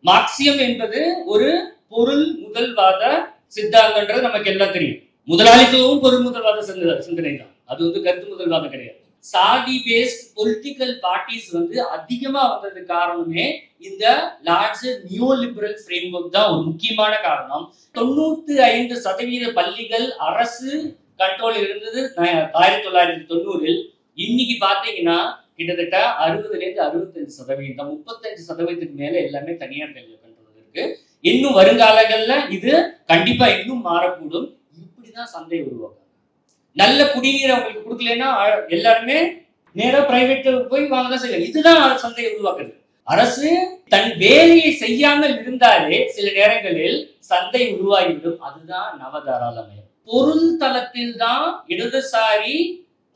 மார்க்சியம் என்பது ஒரு பொருள் முதல்வாத சித்தாந்தம்ன்றது நமக்கு எல்லாம் தெரியும். முதலாளித்துவமும் பொருள் முதல்வாத சிந்தனை தான். அது கருத்து முதல்வாதம் கிடையாது. சாதி பேஸ்ட் பொலிட்டிக்கல் பார்ட்டிஸ் அதிகமா வந்தது காரணமே இந்த லார்ஜர் நியூ லிபரல் ஃப்ரேம்வொர்க் தான் ஒரு முக்கியமான காரணம். 95% பள்ளிகள் அரசு கண்ட்ரோல் இருந்தது 1990. இன்னைக்கு பாத்தீங்கன்னா கிட்டத்தட்ட 60-65%, 35% மேல எல்லாமே தனியார் கல்வி கண்ட்ரோல் இருக்கு. இன்னும் வருங்காலங்கள்ல இது கண்டிப்பா இன்னும் மாறக்கூடும். இப்படிதான் சந்தை உருவாக்கும். நல்ல குடிநீர் அவங்களுக்கு கொடுக்கலன்னா எல்லாருமே நேரா பிரைவேட் போய் வாங்கதான் செய்வாங்க. இதுதான் சந்தையை உருவாக்குறது. அரசு தன் வேலையை செய்யாமல் இருந்தாலே சில நேரங்களில் சந்தை உருவாகிவிடும். அதுதான் நவதாராளமயம். பொருள் தளத்தில் தான் இடதுசாரி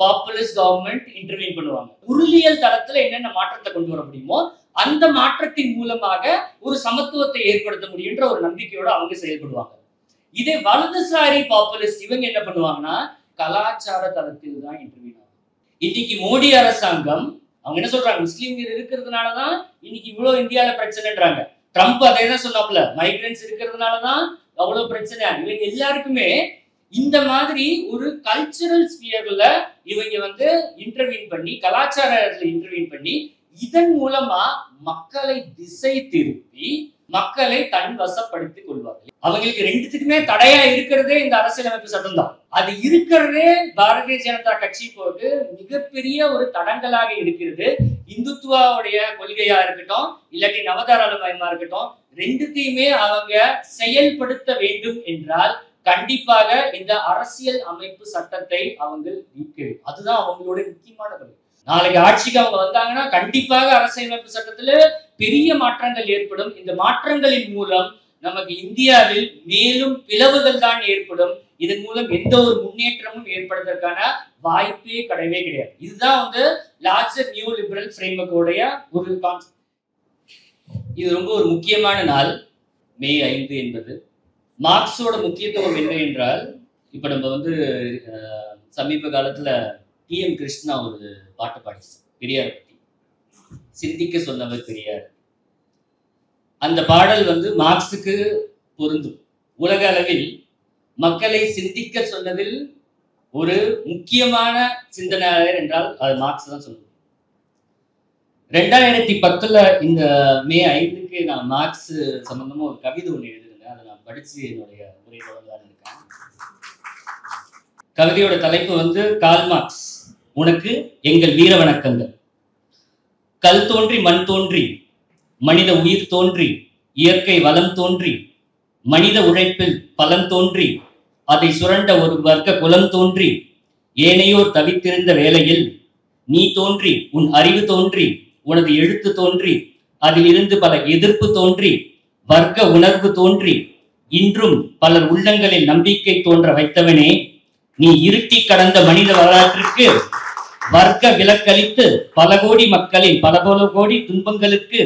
பாப்புலிஸ்ட் கவர்மெண்ட் இன்டர்வீன் பண்ணுவாங்க. பொருளியல் தளத்துல என்னென்ன மாற்றத்தை கொண்டு வர முடியுமோ அந்த மாற்றத்தின் மூலமாக ஒரு சமத்துவத்தை ஏற்படுத்த முடியுன்ற ஒரு நம்பிக்கையோட அவங்க செயல்படுவாங்க. இதே வலதுசாரி பாப்புலிஸ்ட் இவங்க என்ன பண்ணுவாங்கன்னா கலாச்சார தளத்தில் தான் இன்டர்வீன் ஆகும். இன்னைக்கு மோடி அரசாங்கம் அவங்க என்ன சொல்றாங்க, முஸ்லீம்கள் இருக்கிறதுனாலதான் இன்னைக்கு இவ்வளவு இந்தியாவில பிரச்சனைன்றாங்க. ட்ரம்ப் அதே தான் சொன்னாப்ல, மைக்ரன்ஸ் இருக்கிறதுனாலதான் அவ்வளவு பிரச்சனை. இவங்க எல்லாருக்குமே இந்த மாதிரி ஒரு கல்ச்சரல் ஸ்பியர்ல இவங்க இன்டர்வீன் பண்ணி, கலாச்சாரத்துல இன்டர்வீன் பண்ணி, இதன் மூலமா மக்களை திசை திருப்பி மக்களை தன் வசப்படுத்திக் கொள்வார்கள். அவங்களுக்கு ரெண்டுத்துக்குமே தடையா இருக்கிறதே இந்த அரசியலமைப்பு சட்டம் தான். அது இருக்கிறதே பாரதிய ஜனதா கட்சிக்கு மிகப்பெரிய ஒரு தடங்கலாக இருக்கிறது. இந்துத்துவாவுடைய கொள்கையா இருக்கட்டும், இல்லாட்டி நவதாராளமயமா இருக்கட்டும், ரெண்டுத்தையுமே அவங்க செயல்படுத்த வேண்டும் என்றால் கண்டிப்பாக இந்த அரசியல் அமைப்பு சட்டத்தை அவங்க நீக்க வேண்டும். அதுதான் அவங்களோட முக்கியமான கொள்கை. நாளைக்கு ஆட்சிக்கு அவங்க வந்தாங்கன்னா கண்டிப்பாக அரசியலமைப்பு சட்டத்துல பெரிய மாற்றங்கள் ஏற்படும். இந்த மாற்றங்களின் மூலம் நமக்கு இந்தியாவில் மேலும் பிளவுகள் தான் ஏற்படும். இதன் மூலம் எந்த ஒரு முன்னேற்றமும் ஏற்படுவதற்கான வாய்ப்பே கிடையவே கிடையாது. இதுதான் லார்ஜர் நியூ லிபரல் ஃப்ரேம்வொர்க்கோடைய ஒரு கான்செப்ட். இது ரொம்ப ஒரு முக்கியமான நாள் மே 5 என்பது. மார்க்ஸோட முக்கியத்துவம் என்ன என்றால், இப்ப நம்ம சமீப காலத்துல TM கிருஷ்ணா ஒரு பாட்டு பாடிச்சு பெரியார் பத்தி, சிந்திக்க சொன்னவர் பெரியார். அந்த பாடல் மார்க்ஸுக்கு பொருந்தும். உலக அளவில் மக்களை சிந்திக்க சொன்னதில் ஒரு முக்கியமான சிந்தனையாளர் என்றால் அது மார்க்ஸ் தான் சொல்லுவோம். 2010 இந்த மே 5க்கு நான் மார்க்ஸ் சம்பந்தமா ஒரு கவிதை ஒன்று எழுதிருந்தேன். அதை நான் படிச்சு என்னுடைய உரை தொடங்கலான்னு இருக்கேன். கவிதையோட தலைப்பு கார்ல் மார்க்ஸ், உனக்கு எங்கள் வீர வணக்கங்கள். கல் தோன்றி மண் தோன்றி மனித உயிர் தோன்றி இயற்கை வளம் தோன்றி மனித உழைப்பில் பலன் தோன்றி அதை சுரண்ட ஒரு வர்க்க குலம் தோன்றி ஏனையோர் தவித்திருந்த வேளையில் நீ தோன்றி உன் அறிவு தோன்றி உனது எழுத்து தோன்றி அதிலிருந்து பல எதிர்ப்பு தோன்றி வர்க்க உணர்வு தோன்றி இன்றும் பலர் உள்ளங்களில் நம்பிக்கை தோன்ற வைத்தவனே, நீ இருட்டி கடந்த மனித வரலாற்றிற்கு வர்க்க விலக்களித்து பல கோடி மக்களின் பல கோடி துன்பங்களுக்கு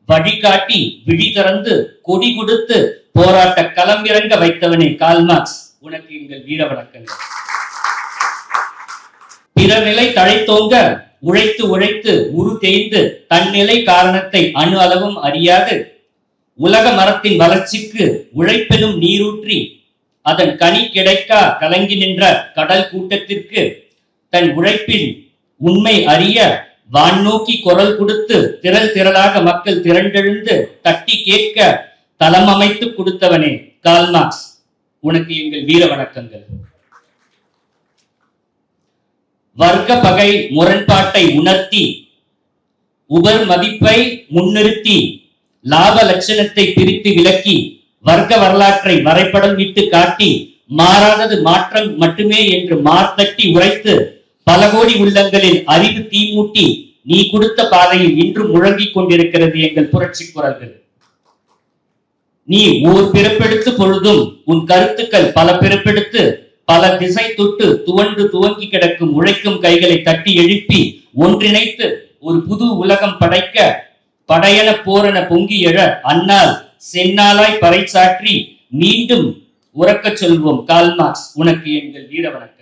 வழிகாட்டி விழி திறந்து கொடி கொடுத்து போராட்ட களமிறங்க வைத்தவனே கார்ல் மார்க்ஸ், உனக்கு எங்கள் வீர வணக்கங்கள். பிறநிலை தழைத்தோங்க உழைத்து உழைத்து உரு தேய்ந்து தன்னிலை காரணத்தை அணு அளவும் அறியாது உலக மரத்தின் வளர்ச்சிக்கு உழைப்பெனும் நீரூற்றி அதன் கனி கிடைக்கா கலங்கி நின்ற கடல் கூட்டத்திற்கு தன் உழைப்பில் உண்மை அறிய வான் நோக்கி குரல் கொடுத்து திரள் திரளாக மக்கள் திரண்டெழுந்து தட்டி கேட்க தளம் அமைத்து கொடுத்தவனே கார்ல் மார்க்ஸ், உனக்கு எங்கள் வீர வணக்கங்கள். வர்க்க பகை முரண்பாட்டை உணர்த்தி உபர் மதிப்பை முன்னிறுத்தி லாப லட்சணத்தை பிரித்து விலக்கி வர்க்க வரலாற்றை வரைபடம் இட்டு காட்டி மாறாதது மாற்றம் மட்டுமே என்று மார்த்தட்டி உரைத்து பல கோடி உள்ளங்களில் அறிவு தீமூட்டி நீ கொடுத்த பாதையில் இன்றும் முழங்கிக் கொண்டிருக்கிறது எங்கள் புரட்சி குரல்கள். நீ ஓர் பிறப்பெடுத்து பொழுதும் உன் கருத்துக்கள் பல பிறப்பெடுத்து பல திசை தொட்டு துவண்டு துவங்கி கிடக்கும் உழைக்கும் கைகளை தட்டி எழுப்பி ஒன்றிணைத்து ஒரு புது உலகம் படைக்க படையன போரென பொங்கி எழ அன்னால் சென்னாலாய் பறைசாற்றி மீண்டும் உறக்க சொல்வோம் கார்ல் மார்க்ஸ், உனக்கு எங்கள் வீர வணக்கங்கள்.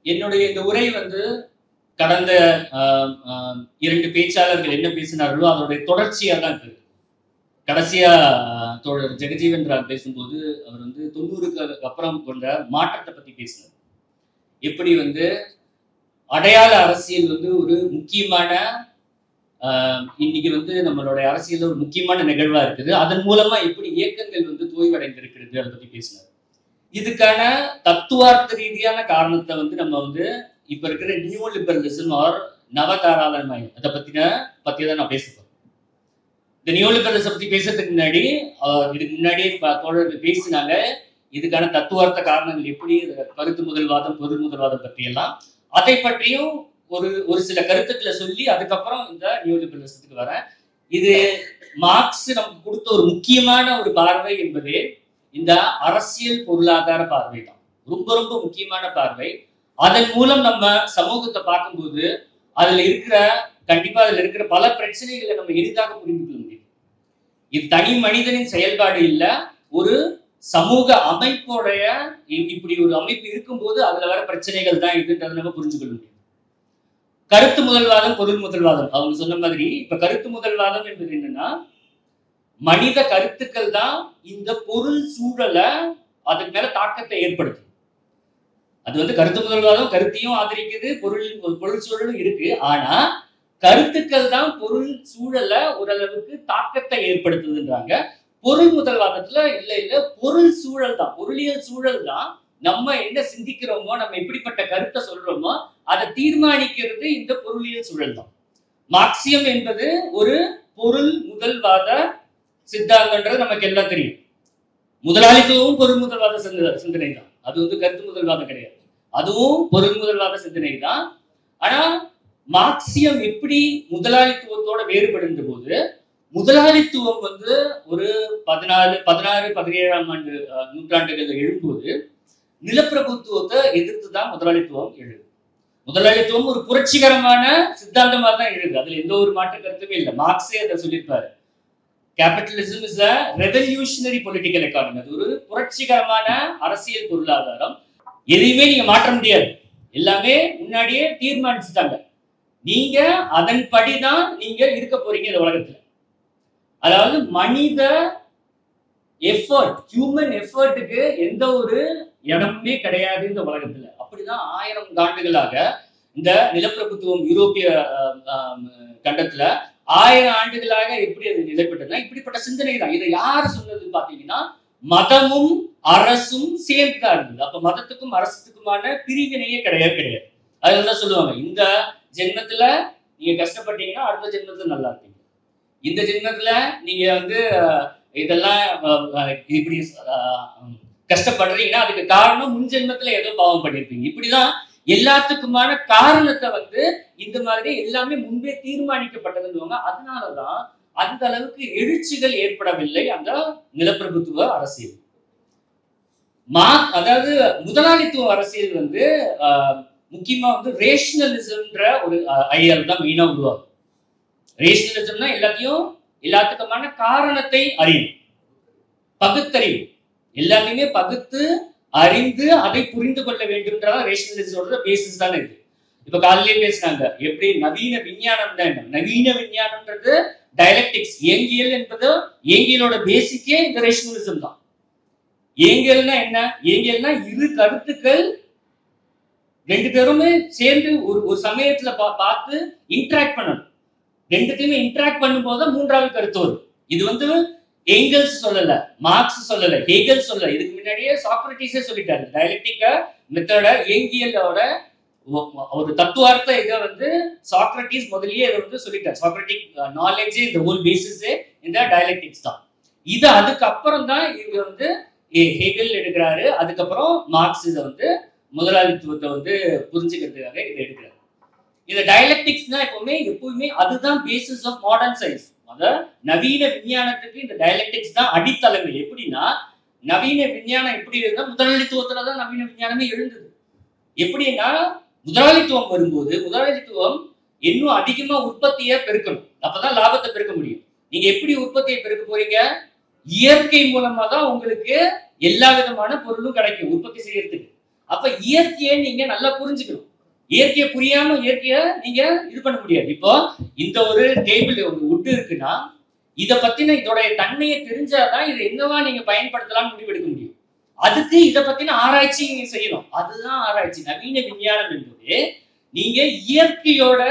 என்னுடைய இந்த உரை கடந்த 2 பேச்சாளர்கள் என்ன பேசினார்களோ அதனுடைய தொடர்ச்சியா தான் இருக்கு. கடைசியா தோழர் ஜெகஜீவன் ராம் பேசும்போது அவர் 90க்கு அப்புறம் கொண்ட மாற்றத்தை பத்தி பேசினார். எப்படி அடையாள அரசியல் ஒரு முக்கியமான இன்னைக்கு நம்மளுடைய அரசியல் ஒரு முக்கியமான நிகழ்வா இருக்குது. அதன் மூலமா எப்படி இயக்கங்கள் தோய்வடைந்திருக்கிறது அதை பத்தி பேசினார். இதுக்கான தத்துவார்த்த ரீதியான காரணத்தை நம்ம இப்ப இருக்கிற நியூ லிபரலிசம் ஆர் நவதாராளமயம் அதை பத்திதான் நான் பேசுறேன். இந்த நியூ லிபரலிசம் பத்தி பேசுறதுக்கு முன்னாடி இதுக்கு முன்னாடியே தோழர்கள் பேசினாங்க. இதுக்கான தத்துவார்த்த காரணங்கள் எப்படி, கருத்து முதல்வாதம், பொருள் முதல்வாதம் பற்றி எல்லாம் அதை பற்றியும் ஒரு சில கருத்துக்களை சொல்லி அதுக்கப்புறம் இந்த நியூ லிபரலிசத்துக்கு வரேன். இது மார்க்ஸ் நமக்கு கொடுத்த ஒரு முக்கியமான ஒரு பார்வை என்பதே இந்த அரசியல் பொருளாதார பார்வை தான். ரொம்ப ரொம்ப முக்கியமான பார்வை. அதன் மூலம் நம்ம சமூகத்தை பார்க்கும்போது கண்டிப்பா அதுல இருக்கிற பல பிரச்சனைகளை நம்ம எளிதாக புரிந்து கொள்ள முடியும். இது தனி மனிதனின் செயல்பாடு இல்ல, ஒரு சமூக அமைப்போடைய இப்படி ஒரு அமைப்பு இருக்கும்போது அதுல வர பிரச்சனைகள் தான் இதுன்றதை நம்ம புரிஞ்சு கொள்ள முடியும். கருத்து முதல்வாதம், பொருள் முதல்வாதம், அவங்க சொன்ன மாதிரி இப்ப கருத்து முதல்வாதம் என்பது என்னன்னா, மனித கருத்துக்கள் தான் இந்த பொருள் சூழலை அதுக்கு மேல தாக்கத்தை ஏற்படுத்தும். அது கருத்து முதல்வாதம் கருத்தையும் ஆதரிக்குது, பொருள் சூழலும் இருக்கு. ஆனா கருத்துக்கள் தான் பொருள் சூழலை ஓரளவுக்கு தாக்கத்தை ஏற்படுத்துதுன்றாங்க. பொருள் முதல்வாதத்துல இல்ல பொருள் சூழல் தான், பொருளியல் சூழல் தான் நம்ம என்ன சிந்திக்கிறோமோ, நம்ம எப்படிப்பட்ட கருத்தை சொல்றோமோ அதை தீர்மானிக்கிறது இந்த பொருளியல் சூழல் தான். மார்க்சியம் என்பது ஒரு பொருள் முதல்வாத சித்தாந்தம்ன்றது நமக்கு எல்லாம் தெரியும். முதலாளித்துவமும் பொருள் முதல்வாத சிந்தனை தான். அது கருத்து முதல்வாதம் கிடையாது, அதுவும் பொருள் முதல்வாத சிந்தனை தான். ஆனா மார்க்சியம் எப்படி முதலாளித்துவத்தோட வேறுபடுகின்ற போது, முதலாளித்துவம் ஒரு 17ஆம் நூற்றாண்டுகள்ல எழும்போது நிலப்பிரபுத்துவத்தை எதிர்த்து தான் முதலாளித்துவம் எழுது. முதலாளித்துவம் ஒரு புரட்சிகரமான சித்தாந்தமா தான் எழுது, அதுல எந்த ஒரு மாற்று கருத்துமே இல்லை. மார்க்ஸே அதை சொல்லியிருப்பாரு, capitalism is a revolutionary political economy. அது ஒரு புரட்சிகரமான அரசியல் பொருளாதாரம். எதையுமே நீங்க மாற்ற முடியாது, எல்லாமே முன்னாடியே தீர்மானிச்சுட்டாங்க. நீங்க அதன்படிதான் நீங்க இருக்க போறீங்க இந்த உலகத்துல. அதாவது மனித எஃபர்ட், ஹியூமன் எஃபர்ட்டுக்கு எந்த ஒரு இடமுமே கிடையாது இந்த உலகத்துல. அப்படிதான் 1000 ஆண்டுகளாக இந்த நிலப்பிரபுத்துவம் யூரோப்பிய கண்டத்துல 1000 ஆண்டுகளாக எப்படி அது நிலைப்பட்டதுன்னா இப்படிப்பட்ட சிந்தனை தான். இதை யாரு சொன்னதுன்னு பாத்தீங்கன்னா, மதமும் அரசும் சேர்ந்துதான் இருந்தது. அப்ப மதத்துக்கும் அரசுக்குமான பிரிவினையே கிடையாது. அதுதான் சொல்லுவாங்க, இந்த ஜென்மத்துல நீங்க கஷ்டப்பட்டீங்கன்னா அடுத்த ஜென்மத்துல நல்லா இருப்பீங்க. இந்த ஜென்மத்துல நீங்க இதெல்லாம் இப்படி கஷ்டப்படுறீங்கன்னா அதுக்கு காரணம் முன் ஜென்மத்துல ஏதோ பாவம் பண்ணிருப்பீங்க. இப்படிதான் எல்லாத்துக்குமான காரணத்தை இந்த மாதிரி எல்லாமே முன்பே தீர்மானிக்கப்பட்டதுன்னு. அதனாலதான் அந்த அளவுக்கு எழுச்சிகள் ஏற்படவில்லை அந்த நிலப்பிரபுத்துவ அரசியல். அதாவது முதலாளித்துவ அரசியல் முக்கியமா ரேஷனலிசம்ன்ற ஒரு ஐடியாவில் தான் மெயினா உருவாகும். ரேஷனலிசம்னா எல்லாத்துக்குமான காரணத்தை அறியும், பகுத்தறிவு, எல்லாத்தையுமே பகுத்து அறிந்து அதை புரிந்து கொள்ள வேண்டும்ன்றதா ரேஷனலிசமோட பேசிஸ் தானே இது. இப்ப காலையிலே பேசினாங்க எப்படி நவீன விஞ்ஞானம் தான் என்ன. நவீன விஞ்ஞானம்ன்றது டயலெக்டிக்ஸ், ஏங்கியல் என்பது ஏங்கியலோட பேசிக்கே இந்த ரேஷனலிசம் தான். ஏங்கியல்னா என்ன? ஏங்கியல்னா இரு கருத்துக்கள் ரெண்டு பேருமே சேர்ந்து ஒரு சமயத்துல பார்த்து இன்டராக்ட் பண்ணணும். ரெண்டுத்தையுமே இன்டராக்ட் பண்ணும்போது மூன்றாவது கருத்து வரும். இது ஏங்கல்ஸ் சொல்லல, மார்க்ஸ் சொல்லல, ஹேகல் சொல்லல. இதுக்கு முன்னாடியே சாக்ரட்டிஸே சொல்லிட்டாரு. டயலெக்டிக் மெத்தட ஏங்கியலோட ஒரு தத்துவார்த்த இதை சாக்ரட்டிஸ் முதலியே இதை சொல்லிட்டார். சாக்ரட்டிக் நாலேஜ் இந்த ஹோல் பேசிஸே இந்த டயலெக்டிக்ஸ் தான். இது அதுக்கப்புறம் தான் இது ஹேகல் எடுக்கிறாரு. அதுக்கப்புறம் மார்க்ஸ் இதை முதலாளித்துவத்தை புரிஞ்சுக்கிறதுக்காக இதை எடுக்கிறாரு. இந்த டயலெக்டிக்ஸ்னா எப்பவுமே அதுதான் பேசிஸ் ஆஃப் மாடர்ன் சயின்ஸ். அத நவீன விஞ்ஞானத்துக்கு இந்த டயலெக்டிக்ஸ் தான் அடித்தளமே. எப்படின்னா நவீன விஞ்ஞானம் எப்படி இருந்தா முதலாளித்துவத்துலதான் நவீன விஞ்ஞானமே எழுந்தது. எப்படின்னா முதலாளித்துவம் வரும்போது முதலாளித்துவம் இன்னும் அதிகமா உற்பத்தியை பெருக்கணும், அப்பதான் லாபத்தை பெருக்க முடியும். நீங்க எப்படி உற்பத்தியை பெருக்க போறீங்க? இயற்கை மூலமா தான் உங்களுக்கு எல்லா விதமான பொருளும் கிடைக்கும் உற்பத்தி செய்யறதுக்கு. அப்ப இயற்கையை நீங்க நல்லா புரிஞ்சுக்கணும். இயற்கையை புரியாம இயற்கைய நீங்க இது பண்ண முடியாது. இப்போ இந்த ஒரு டேபிள் உட் இருக்குன்னா இதை பத்தின இதோடைய தன்மையை தெரிஞ்சாதான் இது என்னவா நீங்க பயன்படுத்தலாம்னு முடிவெடுக்க முடியும். அதுக்கு இதை பத்தின ஆராய்ச்சி நீங்க செய்யணும். அதுதான் ஆராய்ச்சி. நவீன விஞ்ஞானம் என்பது நீங்க இயற்கையோட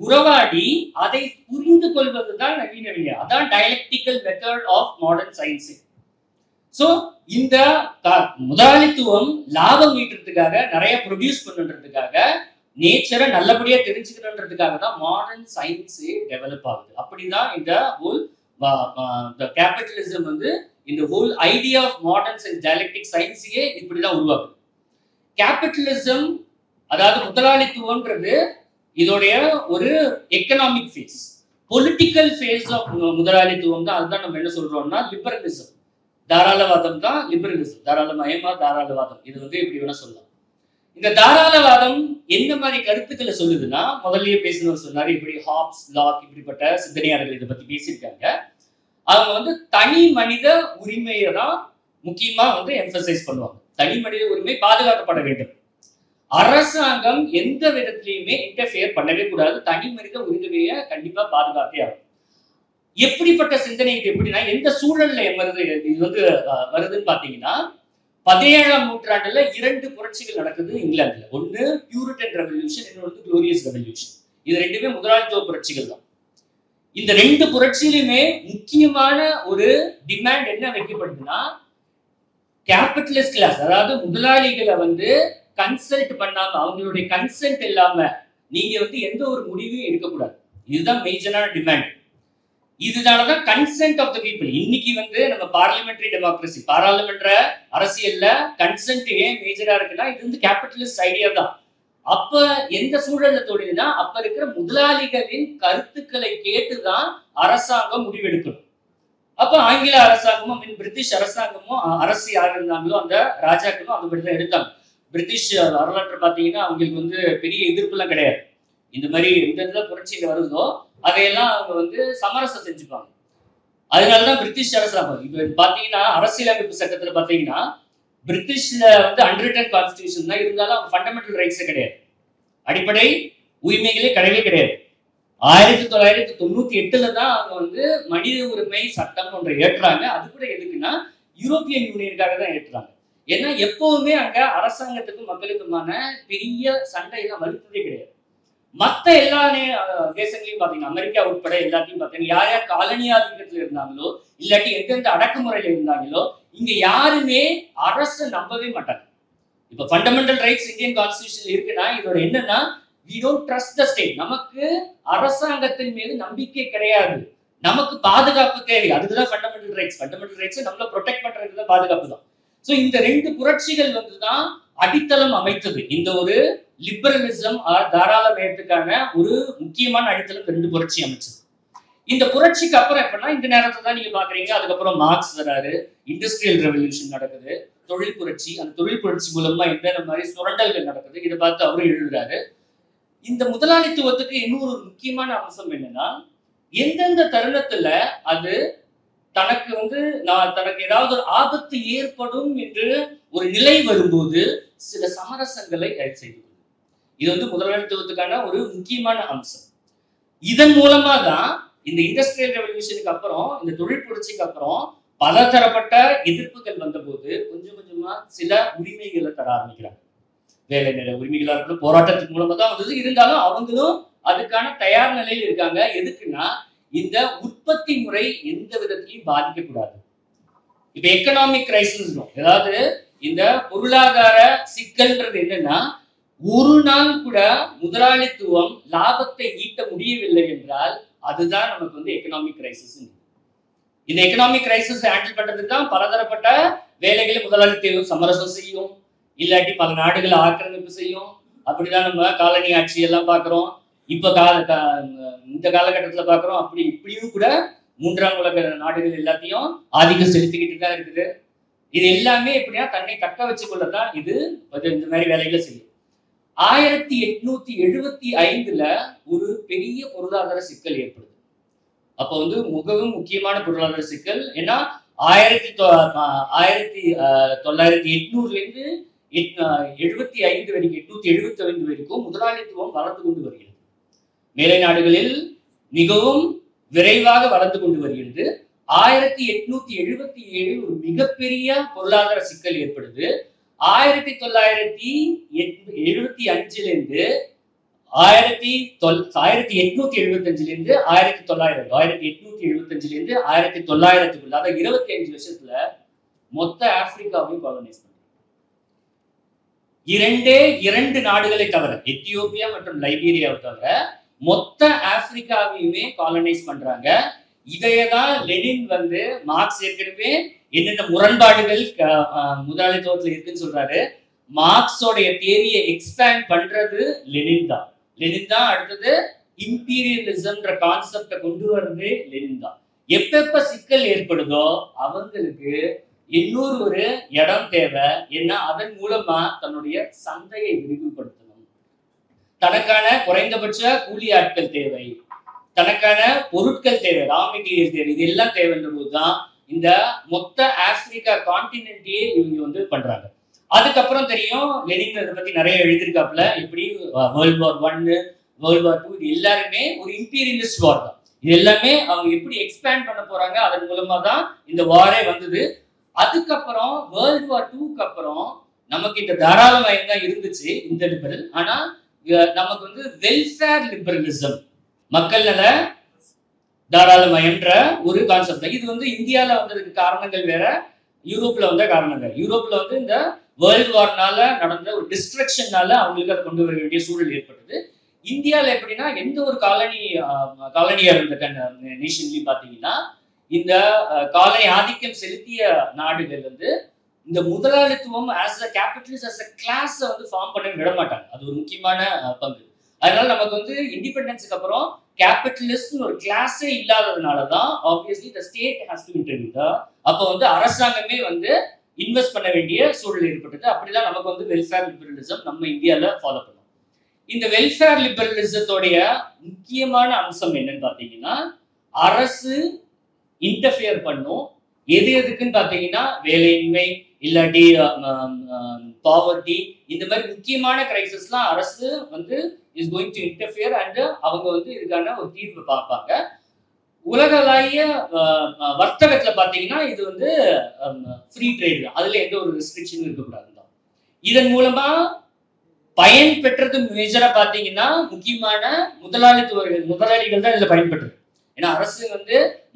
உறவாடி அதை புரிந்து கொள்வதுதான் நவீன விஞ்ஞானம். அதான் dialectical method of modern science. So இந்த முதலாளித்துவம் லாபம் ஈட்டுறதுக்காக நிறைய ப்ரொடியூஸ் பண்ணுன்றதுக்காக நேச்சரை நல்லபடியா தெரிஞ்சுக்கணுன்றதுக்காக தான் மாடர்ன் சயின்ஸ் டெவலப் ஆகுது. அப்படிதான் இந்த ஹோல் கேபிட்டலிசம் வந்து இந்த whole idea of modern science dialectic சயின்ஸையே இப்படிதான் உருவாக்குது. கேபிட்டலிசம் அதாவது முதலாளித்துவம்ன்றது இதோடைய ஒரு economic phase. Political phase of முதலாளித்துவம் தான். அதுதான் நம்ம என்ன சொல்றோம்னா லிபரலிசம். தாராளவாதம் தான் லிபரலிசம். தாராளமயமா தாராளவாதம், இது வந்து எப்படி வேணா சொல்லலாம். இந்த தாராளவாதம் என்ன மாதிரி கருத்துக்களை சொல்லுதுன்னா, முதல்லயே பேசினவர் சொன்னாரு, இப்படி ஹாப்ஸ், லாக் இப்படிப்பட்ட சிந்தனையாளர்கள் இதை பத்தி பேசியிருக்காங்க. அவங்க வந்து தனி மனித உரிமையை தான் முக்கியமா வந்து எம்பசைஸ் பண்ணுவாங்க. தனி மனித உரிமை பாதுகாக்கப்பட வேண்டும். அரசாங்கம் எந்த விதத்திலையுமே இன்டர்ஃபியர் பண்ணவே கூடாது. தனி மனித உரிமையை கண்டிப்பா பாதுகாத்தே ஆகும். எப்படிப்பட்ட சிந்தனை இது? எப்படின்னா எந்த சூழல்ல இது வந்து வருதுன்னு பாத்தீங்கன்னா, 17ஆம் நூற்றாண்டுல 2 புரட்சிகள் நடக்குது இங்கிலாந்துல. ஒன்னு பியூரிட்டன் ரெவல்யூஷன், இன்னொன்று குளோரியஸ் ரெவல்யூஷன். இது ரெண்டுமே முதலாளித்துவ புரட்சிகள் தான். இந்த 2 புரட்சியிலுமே முக்கியமான ஒரு டிமாண்ட் என்ன வைக்கப்படுதுன்னா, கேபிட்டலிஸ்ட் கிளாஸ் அதாவது முதலாளிகளை வந்து கன்சல்ட் பண்ணாம, அவங்களுடைய கன்சென்ட் இல்லாம நீங்க வந்து எந்த ஒரு முடிவையும் எடுக்கக்கூடாது. இதுதான் மேஜரான டிமாண்ட். இதனாலதான் கன்சென்ட் ஆஃப் த பீப்புள். இன்னைக்கு வந்து நம்ம பார்லிமெண்டரி டெமோக்ரஸி, பாராளுமன்ற அரசியல்ல கன்சென்ட் ஏன் மேஜரா இருக்குன்னா, இது வந்து கேபிட்டலிஸ்ட் ஐடியா தான். அப்ப எந்த சூழல்ல தோணுதுன்னா, அப்ப இருக்கிற முதலாளிகளின் கருத்துக்களை கேட்டுதான் அரசாங்கம் முடிவெடுக்கணும். அப்ப ஆங்கில அரசாங்கமும் பிரிட்டிஷ் அரசாங்கமும் அரசு யார் இருந்தாங்களோ அந்த ராஜாக்களும் அந்த மாதிரிதான் எடுத்தாங்க. பிரிட்டிஷ் வரலாற்று பார்த்தீங்கன்னா அவங்களுக்கு வந்து பெரிய எதிர்ப்புலாம் கிடையாது. இந்த மாதிரி எந்த புரட்சியில வருதோ அதையெல்லாம் அவங்க வந்து சமரசம் செஞ்சுப்பாங்க. அதனாலதான் பிரிட்டிஷ் அரசாங்கம் இப்ப பாத்தீங்கன்னா அரசியலமைப்பு சட்டத்துல பாத்தீங்கன்னா பிரிட்டிஷ்ல வந்து அன்ரிட்டன் கான்ஸ்டிடியூஷன் தான் இருந்தாலும் அவங்க ஃபண்டமெண்டல் ரைட்ஸே கிடையாது. அடிப்படை உரிமைகளே கிடையவே கிடையாது. 1998 தான் அவங்க வந்து மனித உரிமை சட்டம் ஒன்றை ஏற்றுறாங்க. அது கூட எதுக்குன்னா யூரோப்பியன் யூனியனுக்காக தான் ஏற்றுறாங்க. ஏன்னா எப்பவுமே அங்க அரசாங்கத்துக்கும் மக்களுக்குமான பெரிய சண்டைலாம் வருத்ததே கிடையாது. மற்ற எல்லா தேசங்களையும் பாத்தீங்கன்னா அமெரிக்கா உட்பட எல்லாத்தையும் பாத்தீங்கன்னா யார் யார் காலனி ஆதிக்கத்துல இருந்தாங்களோ இல்லாட்டி எந்தெந்த அடக்குமுறையில இருந்தாங்களோ இங்க யாருமே அரசு நம்பவே மாட்டாங்க. இப்ப ஃபண்டமெண்டல் ரைட்ஸ் இந்தியன் கான்ஸ்டிடியூஷன் இருக்குன்னா இதோட என்னன்னா, we don't trust the state. நமக்கு அரசாங்கத்தின் மீது நம்பிக்கை கிடையாது. நமக்கு பாதுகாப்பு தேவை. அதுக்குதான் ஃபண்டமெண்டல் ரைட்ஸ். ஃபண்டமெண்டல் ரைட்ஸ் நம்மள ப்ரொடெக்ட் பண்றதுக்கு தான் பாதுகாப்பு தான். சோ இந்த 2 புரட்சிகள் வந்துதான் அடித்தளம் அமைத்தது. இந்த ஒரு லிபரலிசம் தாராளமயத்துக்கான ஒரு முக்கியமான அடித்தளம் 2 புரட்சி அமைச்சது. இந்த புரட்சிக்கு அப்புறம் எப்படின்னா இந்த நேரத்தை தான் நீங்க பாக்குறீங்க. அதுக்கப்புறம் மார்க்ஸ் வராரு, இண்டஸ்ட்ரியல் ரெவல்யூஷன் நடக்குது, தொழில் புரட்சி. அந்த தொழில் புரட்சி மூலமா என்னென்ன மாதிரி சுரண்டல்கள் நடக்குது இதை பார்த்து அவரும் எழுதுறாரு. இந்த முதலாளித்துவத்துக்கு இன்னொரு முக்கியமான அம்சம் என்னன்னா, எந்தெந்த தருணத்துல அது தனக்கு வந்து தனக்கு ஏதாவது ஒரு ஆபத்து ஏற்படும் என்று ஒரு நிலை வரும்போது சில சமரசங்களை செய்வது. இது வந்து முதலாளித்துவத்துக்கான ஒரு முக்கியமான அம்சம். இதன் மூலமா தான் இந்த இண்டஸ்ட்ரியல் ரெவல்யூஷனுக்கு அப்புறம் இந்த தொழில் புரட்சிக்கு அப்புறம் பலதரப்பட்ட எதிர்ப்புகள் வந்த போது கொஞ்சம் கொஞ்சமா சில உரிமைகளை தர ஆரம்பிக்கிறாங்க. வேலை நிலை உரிமைகளா இருக்கணும், போராட்டத்தின் மூலமா தான் வந்தது. இருந்தாலும் அவங்களும் அதுக்கான தயார் நிலையில் இருக்காங்க. எதுக்குன்னா இந்த உற்பத்தி முறை எந்த விதத்திலையும் பாதிக்கக்கூடாது. இப்ப எக்கனாமிக் கிரைசிஸ், அதாவது இந்த பொருளாதார சிக்கல்ன்றது என்னன்னா, ஒரு நாள் கூட முதலாளித்துவம் லாபத்தை ஈட்ட முடியவில்லை என்றால் அதுதான் நமக்கு வந்து எக்கனாமிக் கிரைசிஸ். இந்த எக்கனாமிக் கிரைசிஸ் ஹேண்டில் பண்றதுக்கு தான் பலதரப்பட்ட வேலைகளை முதலாளித்துவம் சமரசம் செய்யும், இல்லாட்டி பல நாடுகளை ஆக்கிரமிப்பு செய்யும். அப்படிதான் நம்ம காலனி ஆட்சி எல்லாம் பாக்குறோம். இப்ப இந்த காலகட்டத்துல பாக்குறோம். அப்படி இப்படியும் கூட 3ஆம் உலக நாடுகள் எல்லாத்தையும் ஆதிக்கம் செலுத்திக்கிட்டு தான் இருக்குது. இது எல்லாமே எப்படின்னா தன்னை தக்க வச்சு கொள்ளதான் இது இந்த மாதிரி வேலைகளை செய்யும். 1875 ஒரு பெரிய பொருளாதார சிக்கல் ஏற்படுது. அப்ப வந்து மிகவும் முக்கியமான பொருளாதார சிக்கல். ஏன்னா 1908 இருந்து 875 வரைக்கும் 875 வரைக்கும் முதலாளித்துவம் வளர்ந்து கொண்டு வருகிறது. மேலை நாடுகளில் மிகவும் விரைவாக வளர்ந்து கொண்டு வருகிறது. 1877 ஒரு மிகப்பெரிய பொருளாதார சிக்கல் ஏற்படுது. 1975 இருந்து 1875 1975 அதாவது 25 வருஷத்துல மொத்த ஆப்பிரிக்காவையும் காலனைஸ் பண்றாங்க. இரண்டு நாடுகளை தவிர, எத்தியோப்பியா மற்றும் லைபீரியாவை தவிர மொத்த ஆப்பிரிக்காவையுமே காலனைஸ் பண்றாங்க. இதையதான் லெனின் மார்க்ஸ் ஏற்கனவே என்னென்ன முரண்பாடுகள் முதலாளித்துவத்துல இருக்குன்னு சொல்றாரு. மார்க்ஸோடைய தியரியை எக்ஸ்பேண்ட் பண்றது லெனின் தான். அடுத்தது இம்பீரியலிசம்ன்ற கான்செப்டை கொண்டு வர்றது லெனின் தான். எப்ப சிக்கல் ஏற்படுதோ அவங்களுக்கு இன்னொரு ஒரு இடம் தேவை. ஏன்னா அதன் மூலமா தன்னுடைய சந்தையை விரிவுபடுத்தணும். தனக்கான குறைந்தபட்ச கூலி ஆட்கள் தேவை, தனக்கான பொருட்கள் தேவை, ரா மெட்டீரியல் தேவை. இது எல்லாம் தேவைன்ற போதுதான் இந்த மொத்த ஆப்பிரிக்கா கான்டினென்ட்டையே இவங்க பண்றாங்க. அதுக்கப்புறம் தெரியும், லெனின் அதை பத்தி நிறைய எழுதியிருக்காப்புல. எப்படி வேர்ல்ட் வார் 1, வேர்ல்ட் வார் 2 இது எல்லாருமே ஒரு இம்பீரியலிஸ்ட் வார் தான். இது எல்லாமே அவங்க எப்படி எக்ஸ்பேண்ட் பண்ண போறாங்க, அதன் மூலமா தான் இந்த வாரே வந்தது. அதுக்கப்புறம் வேர்ல்ட் வார் 2க்கு அப்புறம் நமக்கு இந்த தாராளமயம் தான் இருந்துச்சு, இந்த லிபரல். ஆனா நமக்கு வெல்ஃபேர் லிபரலிசம், மக்கள் நல தாராளமயம்ன்ற ஒரு கான்செப்ட். இது இந்தியால வந்ததுக்கு காரணங்கள் வேற, யூரோப்ல வந்த காரணங்கள். யூரோப்ல இந்த வேர்ல்டு வார்னால நடந்த ஒரு டிஸ்ட்ரக்ஷன்னால அவங்களுக்கு அதை கொண்டு வர வேண்டிய சூழல் ஏற்பட்டது. இந்தியால எப்படின்னா, எந்த ஒரு காலனியா இருந்த நேஷன்லயும் பாத்தீங்கன்னா, இந்த காலனி ஆதிக்கம் செலுத்திய நாடுகள் இந்த முதலாளித்துவம் as a capitalist, as a class form பண்ண விட மாட்டாங்க. அது ஒரு முக்கியமான பங்கு. அதனால நமக்கு இண்டிபெண்டன்ஸுக்கு அப்புறம் கேபிட்டலிஸ்ட் ஒரு கிளாஸே இல்லாததுனாலதான் obviously the state has to intervene. அப்போ அரசாங்கமே இன்வெஸ்ட் பண்ண வேண்டிய சூழல் ஏற்பட்டது. அப்படிதான் நமக்கு வெல்ஃபேர் லிபரலிசம் நம்ம இந்தியால ஃபாலோ பண்ணோம். இந்த வெல்ஃபேர் லிபரலிசத்தோடைய முக்கியமான அம்சம் என்னன்னு பாத்தீங்கன்னா, அரசு இன்டர்ஃபியர் பண்ணும். எதுக்குன்னு பாத்தீங்கன்னா, வேலையின்மை இல்லாட்டி பாவர்ட்டி, இந்த மாதிரி முக்கியமான கிரைசிஸ்லாம் அரசு is going to interfere and அவங்க இதுக்கான ஒரு தீர்வு பார்ப்பாங்க. உலகளாவிய வர்த்தகத்துல பாத்தீங்கன்னா இது ஃப்ரீ ட்ரேட், அதுல எந்த ஒரு ரெஸ்ட்ரிக்ஷனும் இருக்கக்கூடாது தான். இதன் மூலமா பயன் பெற்றது மேஜரா பாத்தீங்கன்னா முக்கியமான முதலாளிகள் தான் இதுல பயன்பெற்றது. ஏன்னா அரசு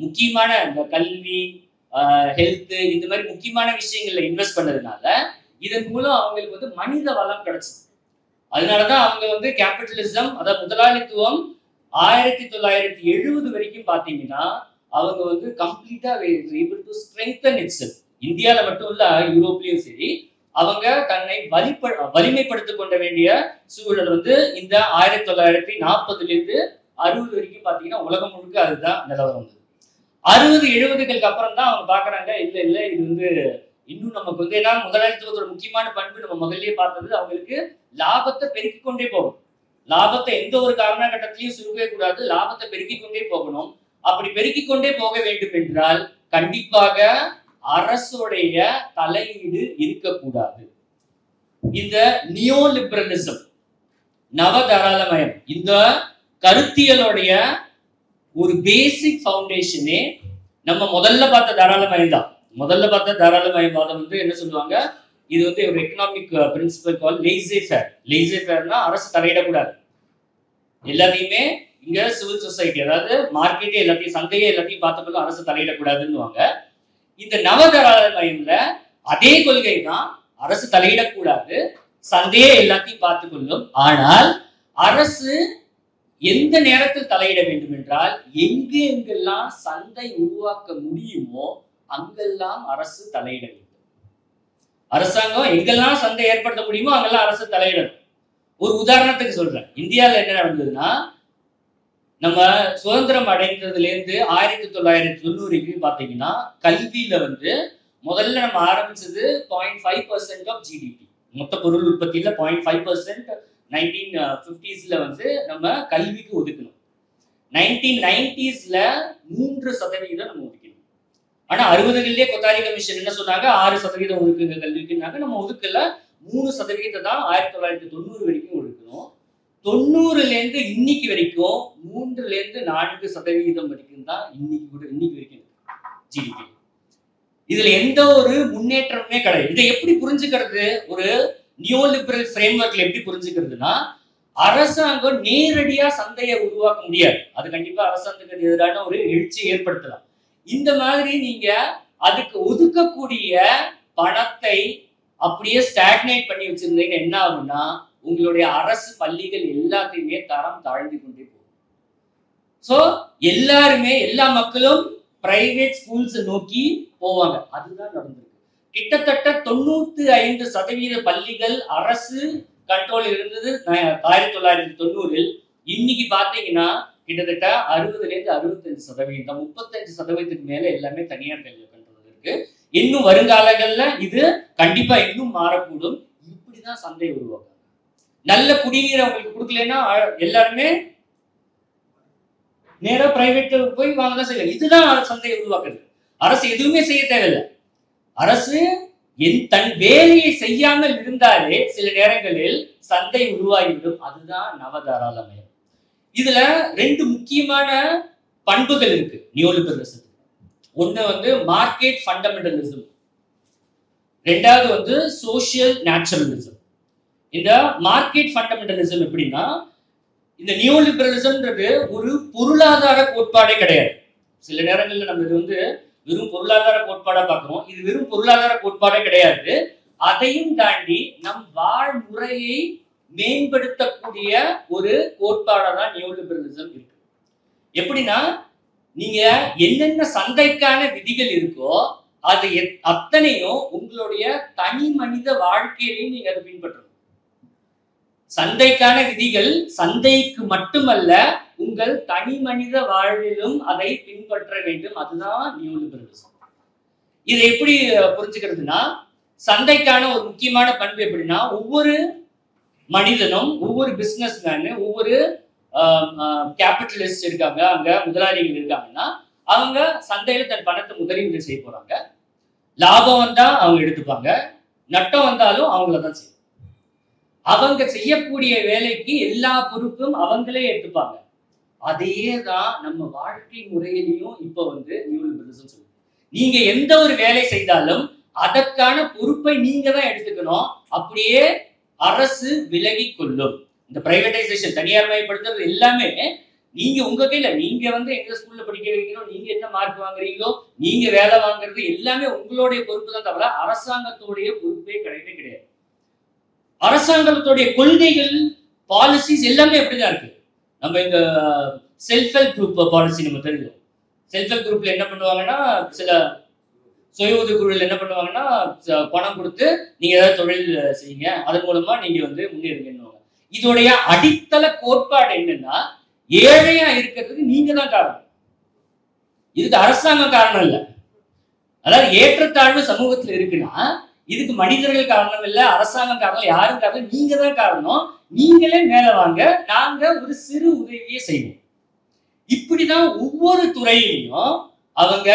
முக்கியமான இந்த கல்வி, ஹெல்த், இந்த மாதிரி முக்கியமான விஷயங்கள்ல இன்வெஸ்ட் பண்ணதுனால இதன் மூலம் அவங்களுக்கு மனித வளம் கிடைச்சது. அதனாலதான் அவங்க கேபிட்டலிசம், அதாவது முதலாளித்துவம் 1970 வரைக்கும் பாத்தீங்கன்னா அவங்க கம்ப்ளீட்டா ஏபிள் டு ஸ்ட்ரெங்தன் இட்செல்ஃப். இந்தியால மட்டும் இல்ல, யூரோப்லயும் சரி, அவங்க தன்னை வலிமைப்படுத்திக் கொள்ள வேண்டிய சூழல் இந்த 1940 இருந்து 60 வரைக்கும் பாத்தீங்கன்னா உலகம் முழுக்க அதுதான் நிலவரம் வந்தது. 60-70களுக்கு அப்புறம் தான் அவங்க பாக்குறாங்க, இல்ல இது இன்னும் நமக்கு ஏன்னா முதலாளித்துவத்தோட முக்கியமான பண்பு நம்ம முதல்லயே பார்த்தது, அவங்களுக்கு லாபத்தை பெருக்கிக் கொண்டே போகும். லாபத்தை எந்த ஒரு காலகட்டத்திலையும் சுருக்கவே கூடாது, லாபத்தை பெருக்கிக் கொண்டே போகணும். அப்படி பெருக்கிக் கொண்டே போக வேண்டும் என்றால் கண்டிப்பாக அரசுடைய தலையீடு இருக்கக்கூடாது. இந்த நியோ லிபரலிசம், நவ தாராளமயம், இந்த கருத்தியலுடைய ஒரு பேசிக் ஃபவுண்டேஷனே நம்ம முதல்ல பார்த்த தாராளமயம் தான். முதல்ல பார்த்த தாராளமயவாதம் என்ன சொல்லுவாங்க, இது ஒரு எக்கனாமிக் பிரின்சிபல் கால் லேசே ஃபேர். லேசே ஃபேர்னா அரசு தலையிடக்கூடாது, எல்லாத்தையுமே இங்க சிவில் சொசைட்டி, அதாவது மார்க்கெட்டே எல்லாத்தையும், சந்தையே எல்லாத்தையும் பார்த்தப்போ அரசு தலையிடக்கூடாதுன்னு. இந்த நவதாராளமயம்ல அதே கொள்கை தான், அரசு தலையிடக்கூடாது, சந்தையே எல்லாத்தையும் பார்த்துக் கொள்ளும். ஆனால் அரசு எந்த நேரத்தில் தலையிட வேண்டும் என்றால், எங்கெல்லாம் சந்தை உருவாக்க முடியுமோ அங்கெல்லாம் அரசு தலையிட வேண்டும். அரசாங்கம் எங்கெல்லாம் சந்தை ஏற்படுத்த முடியுமோ அங்கெல்லாம் அரசு தலையிடணும். ஒரு உதாரணத்துக்கு சொல்றேன், இந்தியாவில் என்ன நடந்ததுன்னா, நம்ம சுதந்திரம் அடைந்ததுல இருந்து 1990 பாத்தீங்கன்னா கல்வியில முதல்ல நம்ம ஆரம்பிச்சது 0.5% ஆஃப் ஜிடிபி, மொத்த பொருள் உற்பத்தியில 0.5% 1950s நம்ம கல்விக்கு ஒதுக்கணும். 1990s 3% நம்ம ஒதுக்கணும். ஆனா 60களிலே கொத்தாரி கமிஷன் என்ன சொன்னாங்க, 6% ஒதுக்குங்க கல்விக்குனாங்க. நம்ம ஒதுக்கல, 3% தான் 1990 வரைக்கும் ஒடுக்கணும். 90லேருந்து இன்னைக்கு வரைக்கும் 3லேருந்து 4% வரைக்கும் தான் இன்னைக்கு வரைக்கும் ஜிடிபி. இதுல எந்த ஒரு முன்னேற்றமே கிடையாது. இதை எப்படி புரிஞ்சுக்கிறது? ஒரு நியோ லிபரல் ஃப்ரேம்வொர்க்ல எப்படி புரிஞ்சுக்கிறதுனா, அரசாங்கம் நேரடியா சந்தையை உருவாக்க முடியாது. அது கண்டிப்பா அரசாங்கத்துக்கு எதிரான ஒரு எழுச்சியை ஏற்படுத்தலாம். இந்த மாதிரி நீங்க அதுக்கு ஒதுக்கக்கூடிய பணத்தை அப்படியே ஸ்டாக்னேட் பண்ணி வச்சிருந்தீங்க, என்ன ஆகும்னா உங்களுடைய அரசு பள்ளிகள் எல்லாத்தையுமே தரம் தாழ்ந்து கொண்டே போகும். சோ எல்லாருமே எல்லா மக்களும் பிரைவேட் ஸ்கூல்ஸ் நோக்கி போவாங்க. அதுதான் நடந்திருக்கு. கிட்டத்தட்ட 95% பள்ளிகள் அரசு கண்ட்ரோல் இருந்தது 1990. இன்னைக்கு பாத்தீங்கன்னா கிட்டத்தட்ட 60லேருந்து 65%, 35% மேல எல்லாமே தனியார் கல்வி கண்ட்ரோல் இருக்கு. இன்னும் வருங்காலங்கள்ல இது கண்டிப்பா இன்னும் மாறக்கூடும். இப்படிதான் சந்தை உருவாக்கும். நல்ல குடிநீரை அவங்களுக்கு கொடுக்கலன்னா எல்லாருமே நேரா பிரைவேட் போய் வாங்கதான் செய்யலாம். இதுதான் சந்தையை உருவாக்குறது. அரசு எதுவுமே செய்ய தேவையில்லை. அரசு தன் வேலையை செய்யாமல் இருந்தாலே சில நேரங்களில் சந்தை உருவாகிவிடும். அதுதான் நவதாராளமயம். இதுல 2 முக்கியமான பண்புகள் இருக்கு நியோலிபரலிசம். ஒண்ணு மார்க்கெட் ஃபண்டமெண்டலிசம், ரெண்டாவது சோசியல் நேச்சுரலிசம். இந்த மார்க்கெட் ஃபண்டமெண்டலிசம் எப்படின்னா, இந்த நியோலிபரலிசம்ன்றது ஒரு பொருளாதார கோட்பாடே கிடையாது. சில நேரங்கள்ல நம்ம இது வெறும் பொருளாதார கோட்பாடா பார்க்கிறோம். இது வெறும் பொருளாதார கோட்பாடே கிடையாது. அதையும் தாண்டி நம் வாழ்முறையை மேம்படுத்தக்கூடிய ஒரு கோட்பாடா தான் நியோலிபரலிசம் இருக்கு. எப்படின்னா, நீங்க என்னென்ன சந்தைக்கான விதிகள் இருக்கோ அது அத்தனையும் உங்களுடைய தனி மனித வாழ்க்கையிலையும் நீங்க அதை பின்பற்றணும். சந்தைக்கான விதிகள் சந்தைக்கு மட்டுமல்ல, உங்கள் தனி மனித வாழ்விலும் அதை பின்பற்ற வேண்டும். அதுதான் நியோலிபரலிசம். இதை எப்படி புரிஞ்சுக்கிறதுனா, சந்தைக்கான ஒரு முக்கியமான பண்பு எப்படின்னா, ஒவ்வொரு மனிதனும், ஒவ்வொரு பிசினஸ் மேனு, ஒவ்வொரு கேபிட்டலிஸ்ட் இருக்காங்க, அங்க முதலாளிகள் இருக்காங்கன்னா, அவங்க சந்தையில தன் பணத்தை முதலீடு செய்ய போறாங்க. லாபம் வந்தா அவங்க எடுத்துப்பாங்க, நட்டம் வந்தாலும் அவங்கள தான் செய்யும். அவங்க செய்யக்கூடிய வேலைக்கு எல்லா பொறுப்பும் அவங்களே எடுத்துப்பாங்க. அதே தான் நம்ம வாழ்க்கை முறையிலையும் இப்ப நியோலிபரலிசம் சொல்லுது. நீங்க எந்த ஒரு வேலை செய்தாலும் அதற்கான பொறுப்பை நீங்க தான் எடுத்துக்கணும். அப்படியே அரசு விலகி கொள்ளும். இந்த பிரைவேடைசேஷன், தனியார் மயப்படுத்துறது எல்லாமே நீங்க உங்க கையில. நீங்க எந்த ஸ்கூல்ல படிக்க வைக்கணும், நீங்க என்ன மார்க் வாங்குறீங்களோ, நீங்க வேலை வாங்குறது எல்லாமே உங்களுடைய பொறுப்பு தான், தவிர அரசாங்கத்துடைய பொறுப்பே கிடையவே கிடையாது. அரசாங்கத்துடைய கொள்கைகள், பாலிசிஸ் எல்லாமே அப்படிதான் இருக்கு. நம்ம இந்த செல்ஃப் ஹெல்ப் குரூப் பாலிசி நம்ம தெரிஞ்சோம். செல்ஃப் ஹெல்ப் குரூப்ல என்ன பண்ணுவாங்கன்னா, சில சுய உதவிக்குழுவில் என்ன பண்ணுவாங்கன்னா, பணம் கொடுத்து நீங்க ஏதாவது தொழில் செய்யுங்க, அதன் மூலமா நீங்க முன்னேறுங்க. இதோடைய அடித்தள கோட்பாடு என்னன்னா, ஏழையா இருக்கிறதுக்கு நீங்க தான் காரணம். இதுக்கு அரசாங்கம் காரணம் இல்லை. அதாவது ஏற்றத்தாழ்வு சமூகத்துல இருக்குன்னா இதுக்கு மனிதர்கள் காரணம் இல்லை, அரசாங்கம் காரணம், யாரும் காரணம், நீங்க தான் காரணம். நீங்களே மேல வாங்க, நாங்க ஒரு சிறு உதவியை செய்வோம். இப்படிதான் ஒவ்வொரு துறையிலையும் அவங்க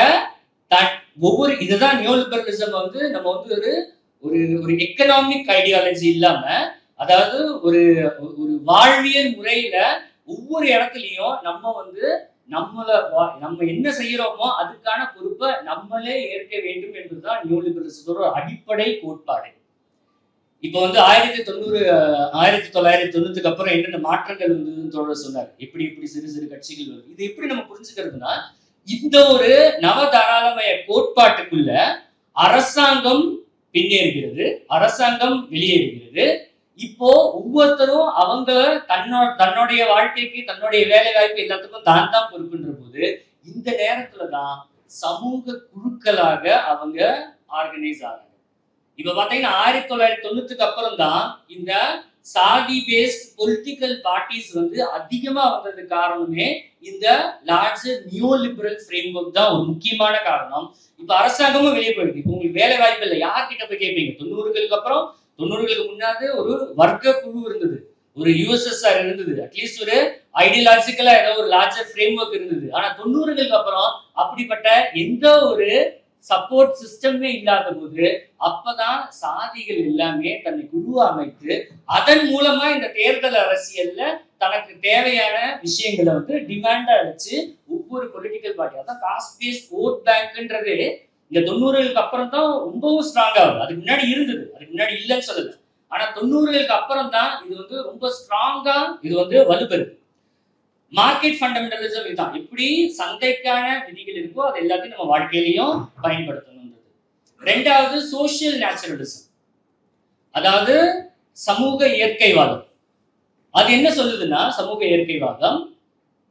ஒவ்வொரு இதுதான் நியோலிபரலிசம் நம்ம ஒரு எக்கனாமிக் ஐடியாலஜி இல்லாம, அதாவது ஒரு ஒரு வாழ்வியல் முறையில ஒவ்வொரு இடத்துலயும் நம்ம என்ன செய்யறோமோ அதுக்கான பொறுப்பை நம்மளே ஏற்க வேண்டும் என்பதுதான் நியோலிபரலிசத்தோட அடிப்படை கோட்பாடு. இப்ப 1990க்கு அப்புறம் என்னென்ன மாற்றங்கள் வந்ததுன்னு சொன்னார். எப்படி சிறு சிறு கட்சிகள் வருது. இது எப்படி நம்ம புரிஞ்சுக்கிறதுனா, இந்த ஒரு நவதாராளமய கோட்பாட்டுக்குள்ள அரசாங்கம் பின்னேறுகிறது, அரசாங்கம் வெளியேறுகிறது. இப்போ ஒவ்வொருத்தரும் அவங்க தன்னுடைய வாழ்க்கைக்கு, தன்னுடைய வேலை வாய்ப்பு எல்லாத்துக்கும் தான் பொறுப்புன்ற போது, இந்த நேரத்துலதான் சமூக குழுக்களாக அவங்க ஆர்கனைஸ் ஆகிறாங்க. இப்ப பாத்தீங்கன்னா 1990க்கு அப்புறம் தான் இந்த சாதி பேஸ்ட் பொலிட்டிக்கல் பார்ட்டிஸ் அதிகமா வந்ததுக்கு காரணமே இந்த லார்ஜர் நியோலிபரல் ஃப்ரேம்வொர்க் தான் ஒரு முக்கியமான காரணம். இப்ப அரசாங்கமும் வெளியே போயிருக்கு. இப்ப உங்களுக்கு வேலை வாய்ப்பு இல்லை, யார்கிட்ட போய் கேட்பீங்க? 90களுக்கு அப்புறம், 90களுக்கு முன்னாடி ஒரு வர்க்க குழு இருந்தது, ஒரு USSR இருந்தது, அட்லீஸ்ட் ஒரு ஐடியாலஜிக்கலா ஏதோ ஒரு லார்ஜர் ஃப்ரேம்வொர்க் இருந்தது. ஆனா 90களுக்கு அப்புறம் அப்படிப்பட்ட எந்த ஒரு சப்போர்ட் சிஸ்டமே இல்லாத போது அப்பதான் சாதிகள் எல்லாமே தன்னை குழுவா அமைத்து அதன் மூலமா இந்த தேர்தல் அரசியல்ல தனக்கு தேவையான விஷயங்களை வந்து டிமாண்டா வச்சு ஒவ்வொரு பொலிட்டிக்கல் பார்ட்டி, அதான் காஸ்ட் பேஸ்ட் ஓட் பேங்க்ன்றது இந்த 90களுக்கு அப்புறம் தான் ரொம்பவும் ஸ்ட்ராங் ஆகுது. அதுக்கு முன்னாடி இருந்தது, அதுக்கு முன்னாடி இல்லைன்னு சொல்லல. ஆனா 90களுக்கு அப்புறம் தான் இது வந்து ரொம்ப ஸ்ட்ராங்கா இது வந்து வலுப்பெறுது. மார்க்கெட் ஃபண்டமெண்டலிசம் இதுதான். எப்படி சந்தைக்கான விதிகள் இருக்கோ அது எல்லாத்தையும் நம்ம வாழ்க்கையிலையும் பயன்படுத்தணும். ரெண்டாவது சோசியல் நேச்சுரலிசம், அதாவது சமூக இயற்கைவாதம். அது என்ன சொல்லுதுன்னா, சமூக இயற்கைவாதம்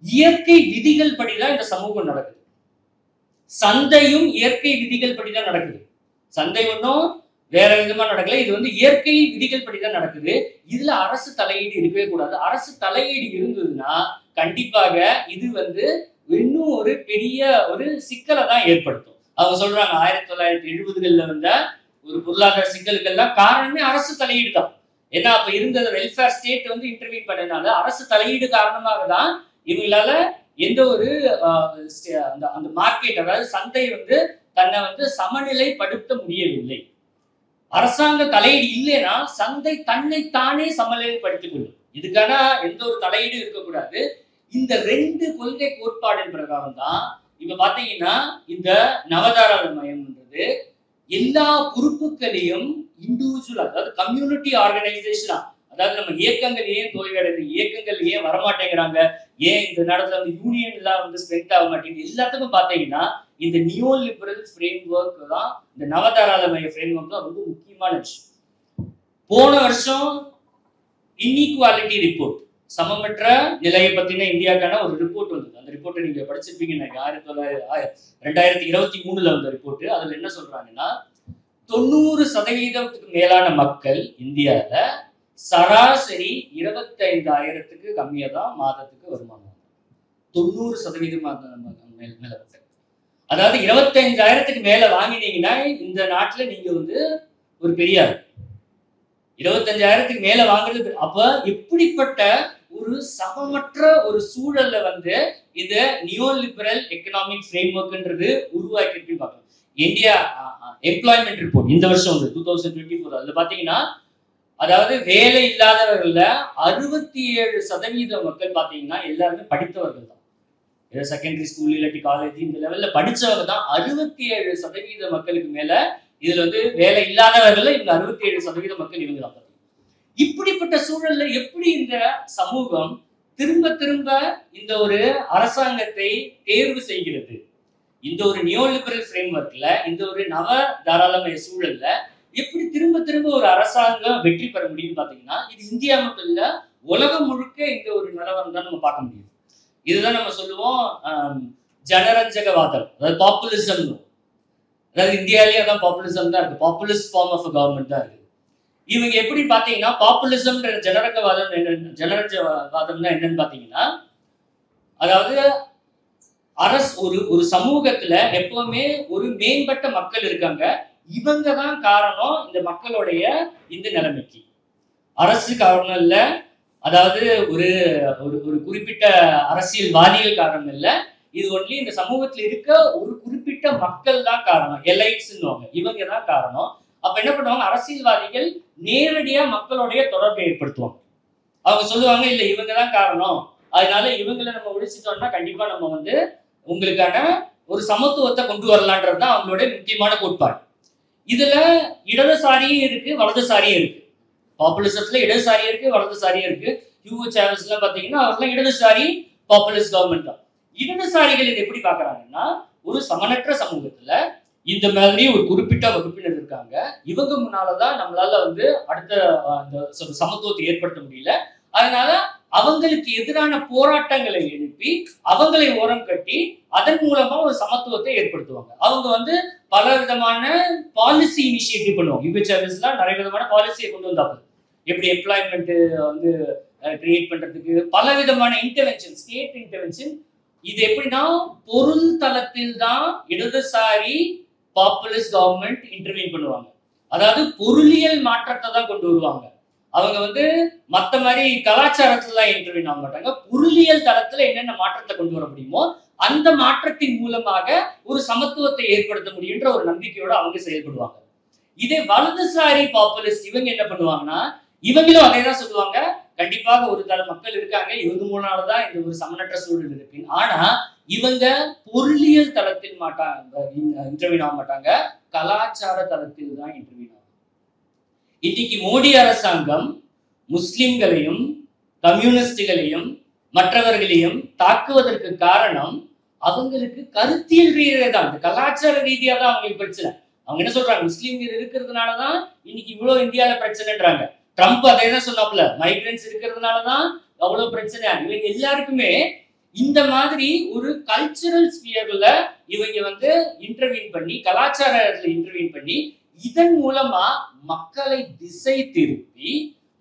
இயற்கை விதிகள் படிதான் இந்த சமூகம் நடக்குது. சந்தையும் இயற்கை விதிகள் படிதான் நடக்குது. சந்தை ஒன்றும் வேற விதமா நடக்கல, இது வந்து இயற்கை விதிகள் படிதான் நடக்குது. இதுல அரசு தலையீடு இருக்கவே கூடாது. அரசு தலையீடு இருந்ததுன்னா கண்டிப்பாக இது வந்து இன்னும் ஒரு பெரிய ஒரு சிக்கலை தான் ஏற்படுத்தும். அவங்க சொல்றாங்க 1970களில் வந்த ஒரு பொருளாதார சிக்கலுக்கெல்லாம் காரணமே அரசு தலையீடு தான். ஏன்னா அப்ப இருந்த வெல்ஃபேர் ஸ்டேட் வந்து இன்டர்வியூ பண்ணனால அரசு தலையீடு காரணமாக தான் இவங்களால எந்த ஒரு அந்த மார்க்கெட், அதாவது சந்தை வந்து தன்னை வந்து சமநிலைப்படுத்த முடியவில்லை. அரசாங்க தலையீடு இல்லைன்னா சந்தை தன்னை தானே சமநிலைப்படுத்திக் கொள்ளும். இதுக்கான எந்த ஒரு தலையீடு இருக்கக்கூடாது. இந்த ரெண்டு கொள்கை கோட்பாடின் பிரகாரம் தான் இப்ப பாத்தீங்கன்னா இந்த நவதாராளமயம்ன்றது எல்லா பொறுப்புகளையும் இண்டிவிஜுவல், அதாவது கம்யூனிட்டி ஆர்கனைசேஷனா, அதாவது நம்ம இயக்கங்கள் ஏன் தோல்வியடைது, இயக்கங்கள் ஏன் வரமாட்டேங்கிறாங்க, ஏன் இந்த நேரத்துல வந்து யூனியன் எல்லாம் வந்து ஸ்ட்ரென்த் ஆக மாட்டேங்குது, எல்லாத்துக்கும் பாத்தீங்கன்னா இந்த நியோ லிபரல் ஃப்ரேம் ஒர்க் தான், இந்த நவதாராளமய ஃப்ரேம் ஒர்க் தான் ரொம்ப முக்கியமான விஷயம். போன வருஷம் இன்இக்வாலிட்டி ரிப்போர்ட், சமமற்ற நிலையை பத்தின இந்தியாக்கான ஒரு ரிப்போர்ட் வந்தது. அந்த ரிப்போர்ட்டை நீங்க படிச்சிருப்பீங்க, 2023 வந்த ரிப்போர்ட். அதுல என்ன சொல்றாங்கன்னா 90% மேலான மக்கள் இந்தியால சராசரி 25,000க்கு கம்மியா தான் மாதத்துக்கு வருமானம். 90% மேல. அதாவது 25,000க்கு மேல வாங்கினீங்கன்னா இந்த நாட்டுல நீங்க வந்து ஒரு பெரியார். 25,000க்கு மேல வாங்குறது. அப்ப எப்படிப்பட்ட ஒரு சமமற்ற ஒரு சூழல்ல வந்து இது நியோ லிபரல் எக்கனாமிக் ஃப்ரேம் ஒர்க்ன்றது உருவாக்கிட்டு பார்க்கணும். இந்தியா எம்ப்ளாய்மெண்ட் ரிப்போர்ட் இந்த வருஷம் வந்து 2024, அதுல பாத்தீங்கன்னா அதாவது வேலை இல்லாதவர்கள்ல 67% மக்கள் பாத்தீங்கன்னா எல்லாருமே படித்தவர்கள் தான். செகண்டரி ஸ்கூல் இல்லாட்டி காலேஜ் இந்த லெவல்ல படிச்சவங்க தான் 67% மக்களுக்கு மேல. இதுல வந்து வேலை இல்லாதவர்கள் இவங்க 67% மக்கள் இவங்க தான். இப்படிப்பட்ட சூழல்ல எப்படி இந்த சமூகம் திரும்ப திரும்ப இந்த ஒரு அரசாங்கத்தை தேர்வு செய்கிறது? இந்த ஒரு நியோ லிபரல் ஃப்ரேம் ஒர்க்ல, இந்த ஒரு நவ தாராளமய சூழல்ல எப்படி திரும்ப திரும்ப ஒரு அரசாங்கம் வெற்றி பெற முடியும்னு பாத்தீங்கன்னா, இது இந்தியா மட்டும் இல்ல, உலகம் முழுக்க இந்த ஒரு நிலவரம் தான் நம்ம பார்க்க முடியும். இதுதான் நம்ம சொல்லுவோம் ஜனரஞ்சகவாதம், அதாவது பாப்புலிசம். அதாவது இந்தியாவிலேயே அதான் பாப்புலிசம் தான் இருக்கு, பாப்புலிஸ்ட் ஃபார்ம் ஆஃப் கவர்மெண்ட் தான் இருக்கு. இவங்க எப்படி பாத்தீங்கன்னா பாப்புலிசம் ஜனரஞ்சகவாதம் ஜனரஞ்சகவாதம்னா என்னன்னு பாத்தீங்கன்னா, அதாவது அரசு ஒரு சமூகத்துல எப்பவுமே ஒரு மேம்பட்ட மக்கள் இருக்காங்க, இவங்க தான் காரணம் இந்த மக்களுடைய இந்த நிலைமைக்கு. அரசு காரணம் இல்ல, அதாவது ஒரு ஒரு குறிப்பிட்ட அரசியல்வாதிகள் காரணம் இல்ல, இது ஒன்லி இந்த சமூகத்துல இருக்க ஒரு குறிப்பிட்ட மக்கள் தான் காரணம், எலைட்ஸ்ன்னுவாங்க, இவங்க தான் காரணம். அப்ப என்ன பண்ணுவாங்க, அரசியல்வாதிகள் நேரடியா மக்களுடைய தொடர்பை ஏற்படுத்துவாங்க. அவங்க சொல்லுவாங்க இல்ல இவங்க தான் காரணம், அதனால இவங்களை நம்ம ஒழிச்சிட்டோம்னா கண்டிப்பா நம்ம வந்து உங்களுக்கான ஒரு சமத்துவத்தை கொண்டு வரலான்றதுதான் அவங்களுடைய முக்கியமான கோட்பாடு. இதுல இடதுசாரியும் இருக்கு, வலதுசாரியும் இருக்கு. பாப்புலிசத்துல இடதுசாரியும் இருக்கு, வலதுசாரியும் இருக்கு. ஹியூகோ சாவஸ் எல்லாம் பாத்தீங்கன்னா அவர்லாம் இடதுசாரி பாப்புலிஸ்ட் கவர்மெண்ட் தான். இடதுசாரிகள் இதை எப்படி பாக்குறாங்கன்னா, ஒரு சமனற்ற சமூகத்துல இந்த மாதிரி ஒரு குறிப்பிட்ட வகுப்பினர் இருக்காங்க, இவங்க முன்னாலதான் நம்மளால வந்து அடுத்த சமத்துவத்தை ஏற்படுத்த முடியல, அதனால அவங்களுக்கு எதிரான போராட்டங்களை எழுப்பி அவங்களை ஓரம் கட்டி அதன் மூலமா ஒரு சமத்துவத்தை ஏற்படுத்துவாங்க. அவங்க வந்து பல விதமான பாலிசி இனிஷியேட்டிவ் பண்ணுவாங்க. ஹியூகோ சாவஸ்லாம் நிறைய விதமான பாலிசியை கொண்டு வந்தாங்க. எப்படி எம்ப்ளாய்மெண்ட் வந்து கிரியேட் பண்றதுக்கு பல விதமான இன்டர்வென்ஷன், ஸ்டேட் இன்டர்வென்ஷன். இது எப்படின்னா பொருள் தளத்தில் தான் இடதுசாரி பாப்புலிஸ்ட் கவர்மெண்ட் இன்டர்வீன் பண்ணுவாங்க. அதாவது பொருளியல் மாற்றத்தை தான் கொண்டு வருவாங்க. அவங்க வந்து மற்ற மாதிரி கலாச்சாரத்துல தான் இன்டர்வீன் ஆக மாட்டாங்க, பொருளியல் தளத்துல என்னென்ன மாற்றத்தை கொண்டு வர முடியுமோ அந்த மாற்றத்தின் மூலமாக ஒரு சமத்துவத்தை ஏற்படுத்த முடியுன்ற ஒரு நம்பிக்கையோட அவங்க செயல்படுவாங்க. இதே வலதுசாரி பாப்புலிஸ்ட் இவங்க என்ன பண்ணுவாங்கன்னா, இவங்களும் அதே தான் சொல்லுவாங்க. கண்டிப்பாக ஒரு தர மக்கள் இருக்காங்க, இவங்க மூலனாலதான் இந்த ஒரு சமனற்ற சூழல் இருக்கு. ஆனா இவங்க பொருளியல் தளத்தில் இன்டர்வியூ ஆக மாட்டாங்க, கலாச்சார தளத்தில் தான் இன்டர்வியூ ஆகும். இன்னைக்கு மோடி அரசாங்கம் முஸ்லிம்களையும் கம்யூனிஸ்டுகளையும் மற்றவர்களையும் தாக்குவதற்கு காரணம் அவங்களுக்கு கருத்தியல் ரீதியா தான், இந்த கலாச்சார ரீதியா தான் அவங்களுக்கு பிரச்சனை. அவங்க என்ன சொல்றாங்க, முஸ்லீம்கள் இருக்கிறதுனாலதான் இன்னைக்கு இவ்வளவு இந்தியால பிரச்சனைன்றாங்க. ட்ரம்ப் அதே தான் சொன்னாப்ல, மைக்ரன்ஸ் இருக்கிறதுனாலதான் அவ்வளவு பிரச்சனை. இவங்க எல்லாருக்குமே இந்த மாதிரி ஒரு கல்ச்சரல் ஸ்பியர்ல இவங்க இன்டர்வியூன் பண்ணி, கலாச்சாரத்துல இன்டர்வியூன் பண்ணி, இதன் மூலமா மக்களை திசை திருப்பி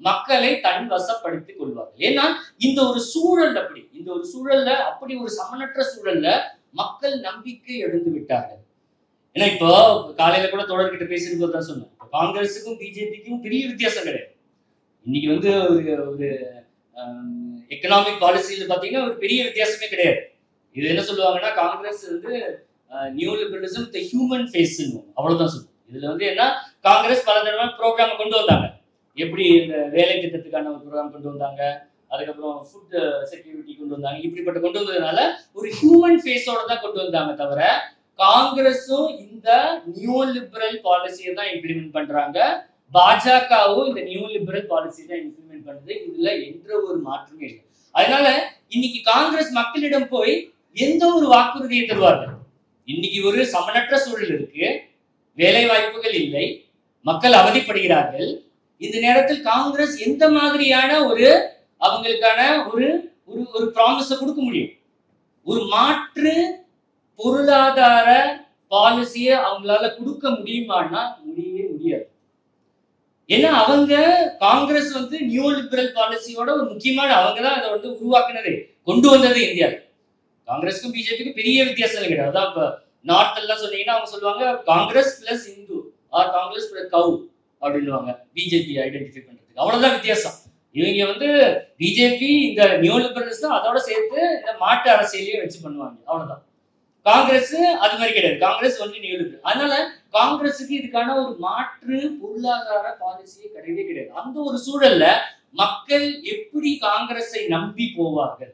மக்களை தன் வசப்படுத்திக் கொள்வார்கள். ஏன்னா இந்த ஒரு சூழல் அப்படி, இந்த ஒரு சூழல்ல அப்படி ஒரு சமனற்ற சூழல்ல மக்கள் நம்பிக்கை எழுந்து விட்டார்கள். ஏன்னா இப்போ காலையில கூட தொடர்கிட்ட பேசிட்டு போது தான் சொன்னேன், காங்கிரஸுக்கும் பிஜேபிக்கும் பெரிய வித்தியாசம் கிடையாது. இன்னைக்கு ஒரு எக்கனாமிக் பாலிசியில பாத்தீங்கன்னா ஒரு பெரிய வித்தியாசமே கிடையாது. இது என்ன சொல்லுவாங்கன்னா, Congress new liberalism the human face, அவ்வளவுதான் சொல்லுவோம். இதுல என்ன, காங்கிரஸ் பல தடவை ப்ரோக்ராம் கொண்டு வந்தாங்க. எப்படி இந்த வேலை திட்டத்துக்கான ஒரு ப்ரோக்ராம் கொண்டு வந்தாங்க, அதுக்கப்புறம் ஃபுட் செக்யூரிட்டி கொண்டு வந்தாங்க. இப்படிப்பட்ட கொண்டு வந்ததுனால ஒரு ஹியூமன் ஃபேஸோட தான் கொண்டு வந்தாங்க. தவிர காங்கிரஸும் இந்த நியூ லிபரல் பாலிசியை தான் இம்ப்ளிமெண்ட் பண்றாங்க, பாஜகவும் இந்த நியூ லிபரல் பாலிசி தான் இம்ப்ளிமெண்ட் பண்ணுது. இதுல எந்த ஒரு மாற்றமே இல்லை. அதனால இன்னைக்கு காங்கிரஸ் மக்களிடம் போய் எந்த ஒரு வாக்குறுதியை தருவார்கள்? இன்னைக்கு ஒரு சமனற்ற சூழல் இருக்கு, வேலை வாய்ப்புகள் இல்லை, மக்கள் அவதிப்படுகிறார்கள். இந்த நேரத்தில் காங்கிரஸ் எந்த மாதிரியான அவங்களுக்கான ஒரு ப்ராமிஸை கொடுக்க முடியும்? ஒரு மாற்று பொருளாதார பாலிசியை அவங்களால கொடுக்க முடியுமான்னா முடியவே முடியாது. ஏன்னா அவங்க காங்கிரஸ் நியூ லிபரல் பாலிசியோட ஒரு முக்கியமான, அவங்க தான் அதை உருவாக்குனதே, கொண்டு வந்தது இந்தியாவில். காங்கிரஸுக்கும் பிஜேபிக்கும் பெரிய வித்தியாசம் கிடையாது. அதான் இப்ப நார்த் எல்லாம் சொன்னீங்கன்னா அவங்க சொல்லுவாங்க Congress plus Hindu or Congress plus cow அப்படின்னுவாங்க பிஜேபி ஐடென்டிஃபை பண்றதுக்கு. அவ்வளவுதான் வித்தியாசம். இவங்க பிஜேபி இந்த நியூ லிபரல்ஸ் தான் அதோட சேர்த்து இந்த மாட்டு அரசியலையும் வச்சு பண்ணுவாங்க, அவ்வளவுதான். காங்கிரஸ் அது மாதிரி கிடையாது, காங்கிரஸ் ஒன்லி நியூ லிபரல். அதனால காங்கிரஸுக்கு இதுக்கான ஒரு மாற்று பொருளாதார பாலிசியே கிடையவே கிடையாது. அந்த ஒரு சூழல்ல மக்கள் எப்படி காங்கிரஸை நம்பி போவார்கள்?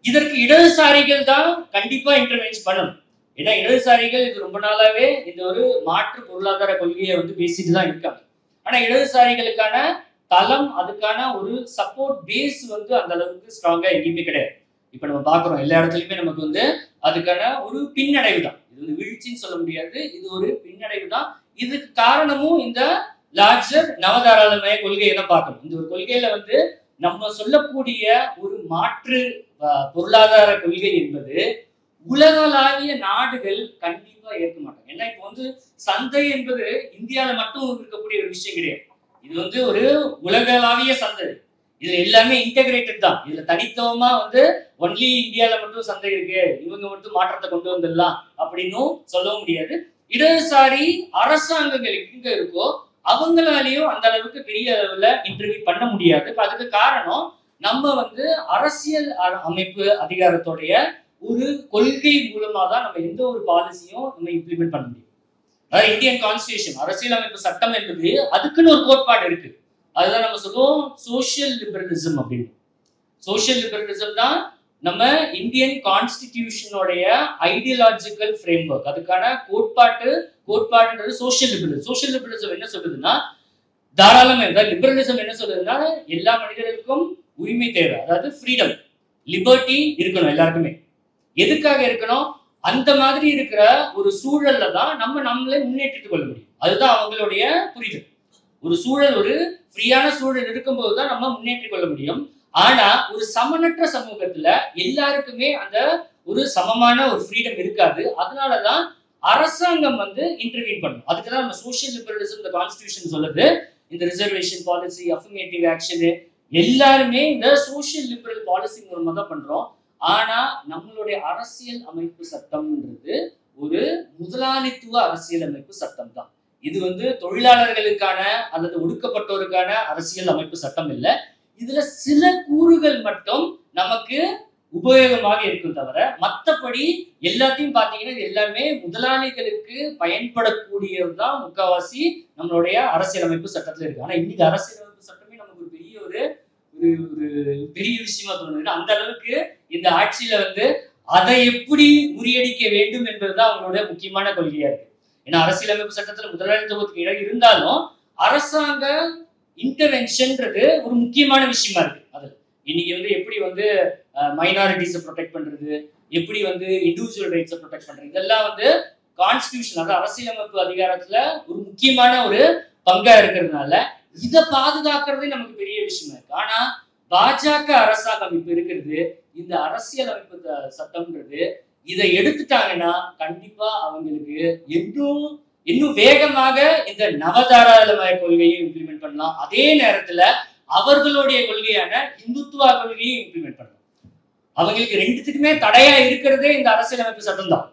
இதற்கு இடதுசாரிகள் தான் கண்டிப்பா இன்டர்வென்ஸ் பண்ணணும். ஏன்னா இடதுசாரிகள் இது ரொம்ப நாளாவே இந்த ஒரு மாற்று பொருளாதார கொள்கையை பேசிட்டு தான் இருக்காங்க. ஆனா இடதுசாரிகளுக்கான தளம், அதுக்கான ஒரு சப்போர்ட் பேஸ் அந்த அளவுக்கு ஸ்ட்ராங்கா எங்கேயுமே கிடையாது. இப்ப நம்ம பாக்குறோம் எல்லா இடத்துலயுமே நமக்கு அதுக்கான ஒரு பின்னடைவு தான். இது வீழ்ச்சின்னு சொல்ல முடியாது, இது ஒரு பின்னடைவு தான். இதுக்கு காரணமும் இந்த லார்ஜர் நவதாராளமய கொள்கையை தான் பார்க்கணும். இந்த ஒரு கொள்கையில நம்ம சொல்லக்கூடிய ஒரு மாற்று பொருளாதார கொள்கை என்பது உலகளாவிய நாடுகள் கண்டிப்பா ஏற்க மாட்டாங்க. ஏன்னா இப்போ சந்தை என்பது இந்தியாவில மட்டும் இருக்கக்கூடிய ஒரு விஷயம் கிடையாது. இது ஒரு உலகளாவிய சந்தை. இதுல எல்லாமே இன்டெகிரேட்டட் தான். இதுல தனித்துவமா ஒன்லி இந்தியாவில மட்டும் சந்தை இருக்கு, இவங்க மட்டும் மாற்றத்தை கொண்டு வந்துடலாம் அப்படின்னும் சொல்லவும் முடியாது. இடதுசாரி அரசாங்கங்கள் எங்க இருக்கோ அவங்களாலேயும் அந்த அளவுக்கு பெரிய அளவுல இன்டர்வியூ பண்ண முடியாது. அதுக்கு காரணம் நம்ம அரசியல் அமைப்பு அதிகாரத்தோடைய ஒரு கொள்கை மூலமா தான் நம்ம எந்த ஒரு பாலிசியும் நம்ம இம்ப்ளிமெண்ட் பண்ண முடியும். அதாவது இந்தியன் கான்ஸ்டிடியூஷன், அரசியலமைப்பு சட்டம் என்பது அதுக்குன்னு ஒரு கோட்பாடு இருக்கு. அதுதான் நம்ம சொல்லுவோம் சோசியல் லிபரலிசம் அப்படின்னு. சோசியல் லிபரலிசம் தான் நம்ம இந்தியன் கான்ஸ்டிடியூஷனுடைய ஐடியாலஜிக்கல் ஃப்ரேம்வொர்க். அதுக்கான கோட்பாடுன்றது சோசியல் லிபரலிசம். சோசியல் லிபரலிசம் என்ன சொல்லுதுன்னா, தாராளமே லிபரலிசம் என்ன சொல்லுதுன்னா, எல்லா மனிதர்களுக்கும் உரிமை தேவை, அதாவது ஃப்ரீடம், லிபர்ட்டி இருக்கணும் எல்லாருக்குமே. எதுக்காக இருக்கணும்? அந்த மாதிரி இருக்கிற ஒரு சூழல்ல தான் நம்மளை முன்னேற்றிக் கொள்ள முடியும். அதுதான் அவங்களுடைய புரிதல். ஒரு சூழல், ஒரு ஃப்ரீயான சூழல் இருக்கும்போது தான் நம்ம முன்னேற்றிக் கொள்ள முடியும். ஆனா ஒரு சமனற்ற சமூகத்துல எல்லாருக்குமே அந்த ஒரு சமமான ஒரு ஃப்ரீடம் இருக்காது. அதனாலதான் அரசாங்கம் இன்டர்வீன் பண்ணும். அதுக்குதான் நம்ம சோசியல் லிபரலிசம் இந்த கான்ஸ்டிடியூஷன் சொல்லுது. இந்த ரிசர்வேஷன் பாலிசி, அஃபர்மேட்டிவ் ஆக்ஷன் எல்லாருமே இந்த சோசியல் லிபரல் பாலிசி மூலமா தான் பண்றோம். ஆனா நம்மளுடைய அரசியல் அமைப்பு சட்டம்ன்றது ஒரு முதலாளித்துவ அரசியல் அமைப்பு சட்டம் தான். இது தொழிலாளர்களுக்கான அல்லது ஒடுக்கப்பட்டோருக்கான அரசியல் அமைப்பு சட்டம் இல்லை. இதுல சில கூறுகள் மட்டும் நமக்கு உபயோகமாக இருக்கும் தவிர மற்றபடி எல்லாத்தையும் பார்த்தீங்கன்னா இது எல்லாமே முதலாளிகளுக்கு பயன்படக்கூடியதுதான் முக்காவாசி நம்மளுடைய அரசியலமைப்பு சட்டத்துல இருக்கு. ஆனா இன்னைக்கு அரசியலமைப்பு சட்டமே நமக்கு ஒரு பெரிய ஒரு பெரிய விஷயமா தோணுது. அந்த அளவுக்கு இந்த ஆட்சியில வந்து அதை எப்படி முறியடிக்க வேண்டும் என்பதுதான் அவங்களுடைய முக்கியமான கொள்கையா இருக்கு. ஏன்னா அரசியலமைப்பு சட்டத்துல முதலாளித்துவத்துக்கு இடம் இருந்தாலும் அரசாங்க இன்டர்வென்ஷன்ன்றது ஒரு முக்கியமான விஷயமா இருக்கு. அது இன்னைக்கு வந்து எப்படி வந்து மைனாரிட்டிஸை ப்ரொடெக்ட் பண்றது, எப்படி வந்து இண்டிவிஜுவல் ரைட்ஸை ப்ரொடெக்ட் பண்றது, இதெல்லாம் வந்து கான்ஸ்டிடியூஷன் அதாவது அரசியலமைப்பு அதிகாரத்துல ஒரு முக்கியமான ஒரு பங்கா இருக்கிறதுனால இதை பாதுகாக்கிறதே நமக்கு பெரிய விஷயமா இருக்கு. ஆனா பாஜக அரசாங்கம் இப்ப இருக்கிறது இந்த அரசியலமைப்பு சட்டம்ன்றது இதை எடுத்துட்டாங்கன்னா கண்டிப்பா அவங்களுக்கு இன்னும் வேகமாக இந்த நவதாராளமய கொள்கையும் இம்ப்ளிமெண்ட் பண்ணலாம். அதே நேரத்துல அவர்களுடைய கொள்கையான இந்துத்துவா கொள்கையும் இம்ப்ளிமெண்ட் பண்ணலாம். அவங்களுக்கு ரெண்டுத்துக்குமே தடையா இருக்கிறதே இந்த அரசியலமைப்பு சட்டம் தான்.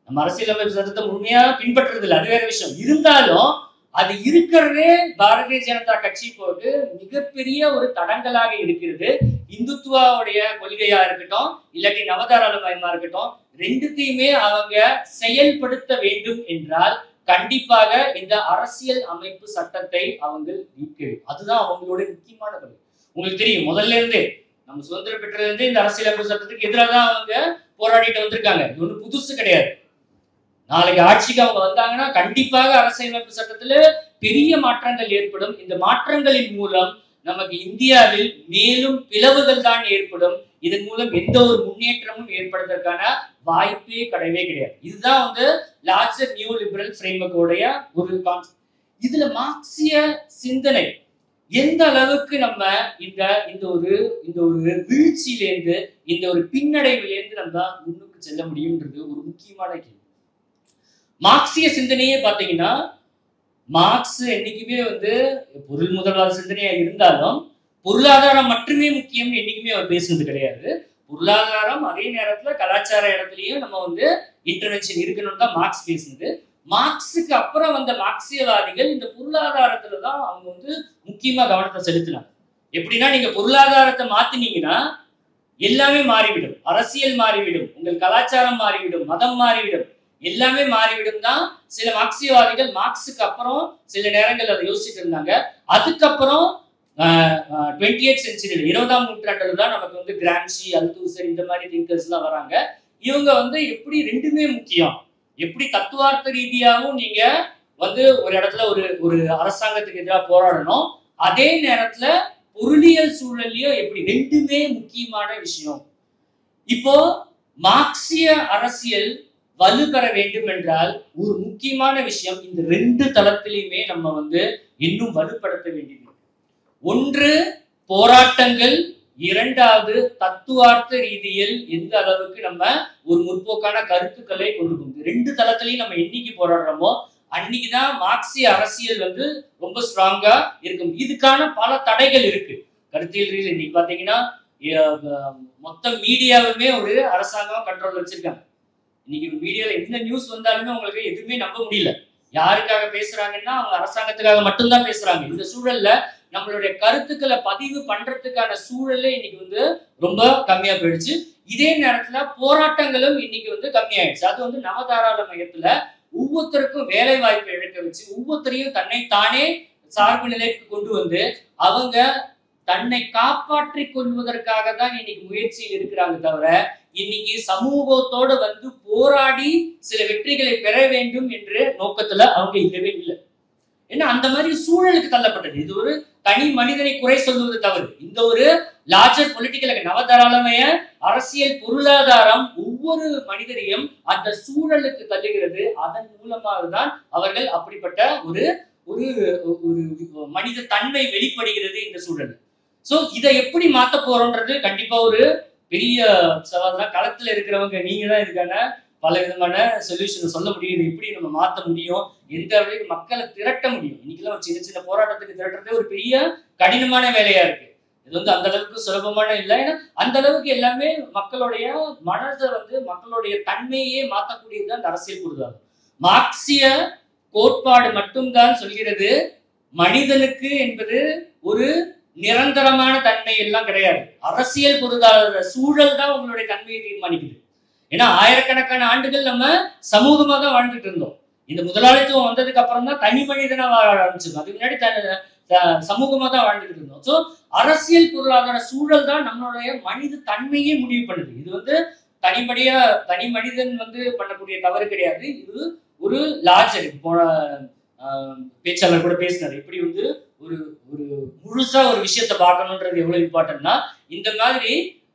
நம்ம அரசியலமைப்பு சட்டத்தை முழுமையா பின்பற்றுறது இல்லை, அது வேற விஷயம். இருந்தாலும் அது இருக்கிறதே பாரதிய ஜனதா கட்சி போது மிகப்பெரிய ஒரு தடங்கலாக இருக்கிறது. இந்துத்துவாவுடைய கொள்கையா இருக்கட்டும் இல்லாட்டி நவதாராளமயமா இருக்கட்டும், ரெண்டுத்தையுமே அவங்க செயல்படுத்த வேண்டும் என்றால் கண்டிப்பாக இந்த அரசியல் அமைப்பு சட்டத்தை அவங்க நீக்க வேண்டும். அதுதான் அவங்களுடைய முக்கியமான கொள்கை. உங்களுக்கு தெரியும், முதல்ல இருந்தே நம்ம சுதந்திரம் பெற்றிலிருந்து இந்த அரசியலமைப்பு சட்டத்துக்கு எதிராக தான் அவங்க போராடிட்டு வந்திருக்காங்க. இது ஒன்றும் புதுசு கிடையாது. நாளைக்கு ஆட்சிக்கு அவங்க வந்தாங்கன்னா கண்டிப்பாக அரசியலமைப்பு சட்டத்துல பெரிய மாற்றங்கள் ஏற்படும். இந்த மாற்றங்களின் மூலம் நமக்கு இந்தியாவில் மேலும் பிளவுகள் தான் ஏற்படும். இதன் மூலம் எந்த ஒரு முன்னேற்றமும் ஏற்படுவதற்கான வாய்ப்பே கிடையவே கிடையாது. இதுதான் வந்து லார்ஜர் நியூ லிபரல் ஃப்ரேம்வொர்க்கோடைய ஒரு கான்செப்ட். இதுல மார்க்சிய சிந்தனை எந்த அளவுக்கு நம்ம இந்த ஒரு வீழ்ச்சியிலேருந்து இந்த ஒரு பின்னடைவிலேருந்து நம்ம முன்னுக்கு செல்ல முடியும்ன்றது ஒரு முக்கியமான கேள்வி. மார்க்சிய சிந்தனையே பாத்தீங்கன்னா மார்க்ஸ் என்னைக்குமே வந்து பொருள் முதல்வாத சிந்தனையா இருந்தாலும் பொருளாதாரம் மட்டுமே முக்கியம் என்னைக்குமே அவர் பேசுனது கிடையாது. பொருளாதாரம் அதே நேரத்துல கலாச்சார இடத்துலயும் நம்ம வந்து இன்டர்வென்ஷன் இருக்கணும்னு தான் மார்க்ஸ் பேசுனது. மார்க்ஸுக்கு அப்புறம் வந்த மார்க்சியவாதிகள் இந்த பொருளாதாரத்துலதான் அவங்க வந்து முக்கியமா கவனத்தை செலுத்தினாங்க. எப்படின்னா நீங்க பொருளாதாரத்தை மாத்தினீங்கன்னா எல்லாமே மாறிவிடும், அரசியல் மாறிவிடும், உங்கள் கலாச்சாரம் மாறிவிடும், மதம் மாறிவிடும், எல்லாமே மாறிவிடும் தான் சில மார்க்சியவாதிகள் மார்க்ஸுக்கு அப்புறம் சில நேரங்கள் அதை யோசிச்சுட்டு இருந்தாங்க. அதுக்கப்புறம் 20th செஞ்சுரியில் 20ஆம் நூற்றாண்டுல தான் நமக்கு வந்து கிராம்ஷி, அல்தூசர் இந்த மாதிரி திங்கர்ஸ் எல்லாம் வராங்க. இவங்க வந்து எப்படி ரெண்டுமே முக்கியம், எப்படி தத்துவார்த்த ரீதியாகவும் நீங்க வந்து ஒரு இடத்துல ஒரு அரசாங்கத்துக்கு எதிராக போராடணும், அதே நேரத்துல பொருளியல் சூழலையும் எப்படி ரெண்டுமே முக்கியமான விஷயம். இப்போ மார்க்சிய அரசியல் வலுப்பெற வேண்டும் என்றால் ஒரு முக்கியமான விஷயம் இந்த ரெண்டு தளத்திலையுமே நம்ம வந்து இன்னும் வலுப்படுத்த வேண்டியது. ஒன்று போராட்டங்கள், இரண்டாவது தத்துவார்த்த ரீதியில் எந்த அளவுக்கு நம்ம ஒரு முற்போக்கான கருத்துக்களை கொண்டு போகுது. ரெண்டு தளத்திலையும் நம்ம என்னைக்கு போராடுறோமோ அன்னைக்குதான் மார்க்சிய அரசியல் வந்து ரொம்ப ஸ்ட்ராங்கா இருக்கும். இதுக்கான பல தடைகள் இருக்கு கருத்தியல் ரீதியில். இன்னைக்கு பாத்தீங்கன்னா மொத்த மீடியாவுமே ஒரு அரசாங்கம் கண்ட்ரோல் வச்சிருக்காங்க. இன்னைக்கு மீடியால எந்த நியூஸ் வந்தாலுமே உங்களுக்கு எதுவுமே நம்ப முடியல. யாருக்காக பேசுறாங்கன்னா அவங்க அரசாங்கத்துக்காக மட்டும்தான் பேசுறாங்க. இந்த சூழல்ல நம்மளுடைய கருத்துக்களை பதிவு பண்றதுக்கான சூழலே இன்னைக்கு வந்து ரொம்ப கம்மியா போயிடுச்சு. இதே நேரத்துல போராட்டங்களும் இன்னைக்கு வந்து கம்மியாயிடுச்சு. அது வந்து நவதாராளமயத்துல ஒவ்வொருத்தருக்கும் வேலை வாய்ப்பை இழக்க வச்சு ஒவ்வொருத்தரையும் தன்னை தானே சார்பு நிலைக்கு கொண்டு வந்து அவங்க தன்னை காப்பாற்றிக் கொள்வதற்காக தான் இன்னைக்கு முயற்சியில் இருக்கிறாங்க தவிர இன்னைக்கு சமூகத்தோட வந்து போராடி சில வெற்றிகளை பெற வேண்டும் என்ற நோக்கத்துல அவங்க இல்லவே இல்லை. ஏன்னா அந்த மாதிரி சூழலுக்கு தள்ளப்பட்டது. இது ஒரு தனி மனிதனை குறை சொல்வது தவறு. இந்த ஒரு லார்ஜர் பொலிட்டிக்கல் நவதாராளமய அரசியல் பொருளாதாரம் ஒவ்வொரு மனிதரையும் அந்த சூழலுக்கு தள்ளுகிறது. அதன் மூலமாக தான் அவர்கள் அப்படிப்பட்ட ஒரு மனித தன்மை வெளிப்படுகிறது இந்த சூழல். சோ இதை எப்படி மாத்த போறோம்ன்றது கண்டிப்பா ஒரு பெரிய சவால் தான். களத்துல இருக்கிறவங்க நீங்க தான் இதுக்கான பல விதமான சொல்யூஷன் சொல்ல முடியும். எப்படி நம்ம மாற்ற முடியும், எந்த அளவுக்கு மக்களை திரட்ட முடியும். இன்னைக்கெல்லாம் சின்ன சின்ன போராட்டத்துக்கு திரட்டுறதே ஒரு பெரிய கடினமான வேலையா இருக்கு. இது வந்து அந்த அளவுக்கு சுலபமான இல்லை. ஏன்னா அந்த அளவுக்கு எல்லாமே மக்களுடைய மனதை வந்து மக்களுடைய தன்மையே மாற்றக்கூடியதுதான் அந்த அரசியல் பொருளாதாரம். மார்க்சிய கோட்பாடு மட்டும்தான் சொல்கிறது மனிதனுக்கு என்பது ஒரு நிரந்தரமான தன்மை எல்லாம் கிடையாது. அரசியல் பொருளாதார சூழல் தான் உங்களுடைய தன்மையை தீர்மானிக்குது. ஏன்னா ஆயிரக்கணக்கான ஆண்டுகள் நம்ம சமூகமா தான் வாழ்ந்துட்டு இருந்தோம். இந்த முதலாளித்துவம் வந்ததுக்கு அப்புறம் தான் தனி மனிதனா வாழ ஆரம்பிச்சிருக்கோம். அதுக்கு முன்னாடி சமூகமா தான் வாழ்ந்துட்டு இருந்தோம். ஸோ அரசியல் பொருளாதார சூழல் தான் நம்மளுடைய மனித தன்மையே முடிவு பண்ணுது. இது தனி மனிதன் பண்ணக்கூடிய தவறு கிடையாது. இது ஒரு லார்ஜர் போன பேச்சாளர் கூட பேசினார். இப்படி ஒரு ஒரு முழுசா ஒரு விஷயத்தை பார்க்கணுன்றது எவ்வளவு இம்பார்ட்டன்ட்னா, இந்த மாதிரி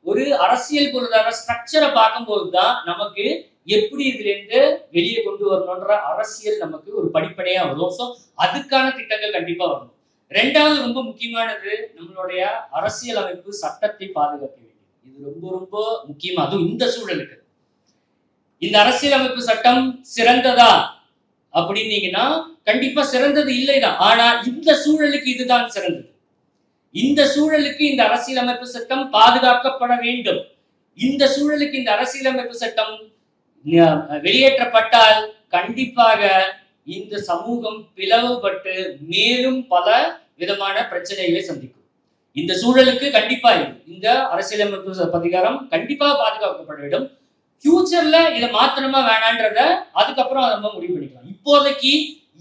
ஒரு அரசியல் பொருளாதார ஸ்ட்ரக்சரை பார்க்கும்போது தான் நமக்கு எப்படி இதுல இருந்து வெளியே கொண்டு வரணும்ன்ற அரசியல் நமக்கு ஒரு படிப்படியா வரும். ஸோ அதுக்கான திட்டங்கள் கண்டிப்பா வரும். ரெண்டாவது ரொம்ப முக்கியமானது, நம்மளுடைய அரசியல் அமைப்பு சட்டத்தை பாதுகாக்க வேண்டும். இது ரொம்ப ரொம்ப முக்கியமா, அதுவும் இந்த சூழலுக்கு. இந்த அரசியல் அமைப்பு சட்டம் சிறந்ததா அப்படின்னீங்கன்னா கண்டிப்பா சிறந்தது இல்லைதான். ஆனா இந்த சூழலுக்கு இதுதான் சிறந்தது. இந்த சூழலுக்கு இந்த அரசியலமைப்பு சட்டம் பாதுகாக்கப்பட வேண்டும். இந்த சூழலுக்கு இந்த அரசியலமைப்பு சட்டம் வெளியேற்றப்பட்டால் கண்டிப்பாக இந்த சமூகம் பிளவுபட்டு மேலும் பல விதமான பிரச்சனைகளை சந்திக்கும். இந்த சூழலுக்கு கண்டிப்பா இந்த அரசியலமைப்பு அதிகாரம் கண்டிப்பாக பாதுகாக்கப்பட வேண்டும். ஃபியூச்சர்ல இதை மாத்தணுமா வேணான்றத அதுக்கப்புறம் நம்ம முடிவு பண்ணிக்கலாம். இப்போதைக்கு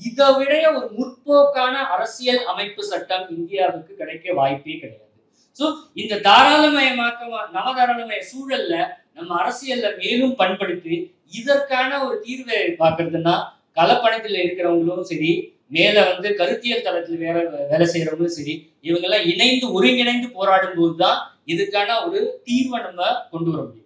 இதை விட ஒரு முற்போக்கான அரசியல் அமைப்பு சட்டம் இந்தியாவுக்கு கிடைக்க வாய்ப்பே கிடையாது. ஸோ இந்த நவதாராளமய சூழல்ல நம்ம அரசியல்ல மேலும் பண்படுத்தி இதற்கான ஒரு தீர்வை பார்க்கறதுன்னா, களப்பணத்தில் இருக்கிறவங்களும் சரி, மேல கருத்தியல் தளத்தில் வேலை செய்யறவங்களும் சரி, இவங்க எல்லாம் ஒருங்கிணைந்து போராடும் போதுதான் இதுக்கான ஒரு தீர்வை நம்ம கொண்டு வர முடியும்.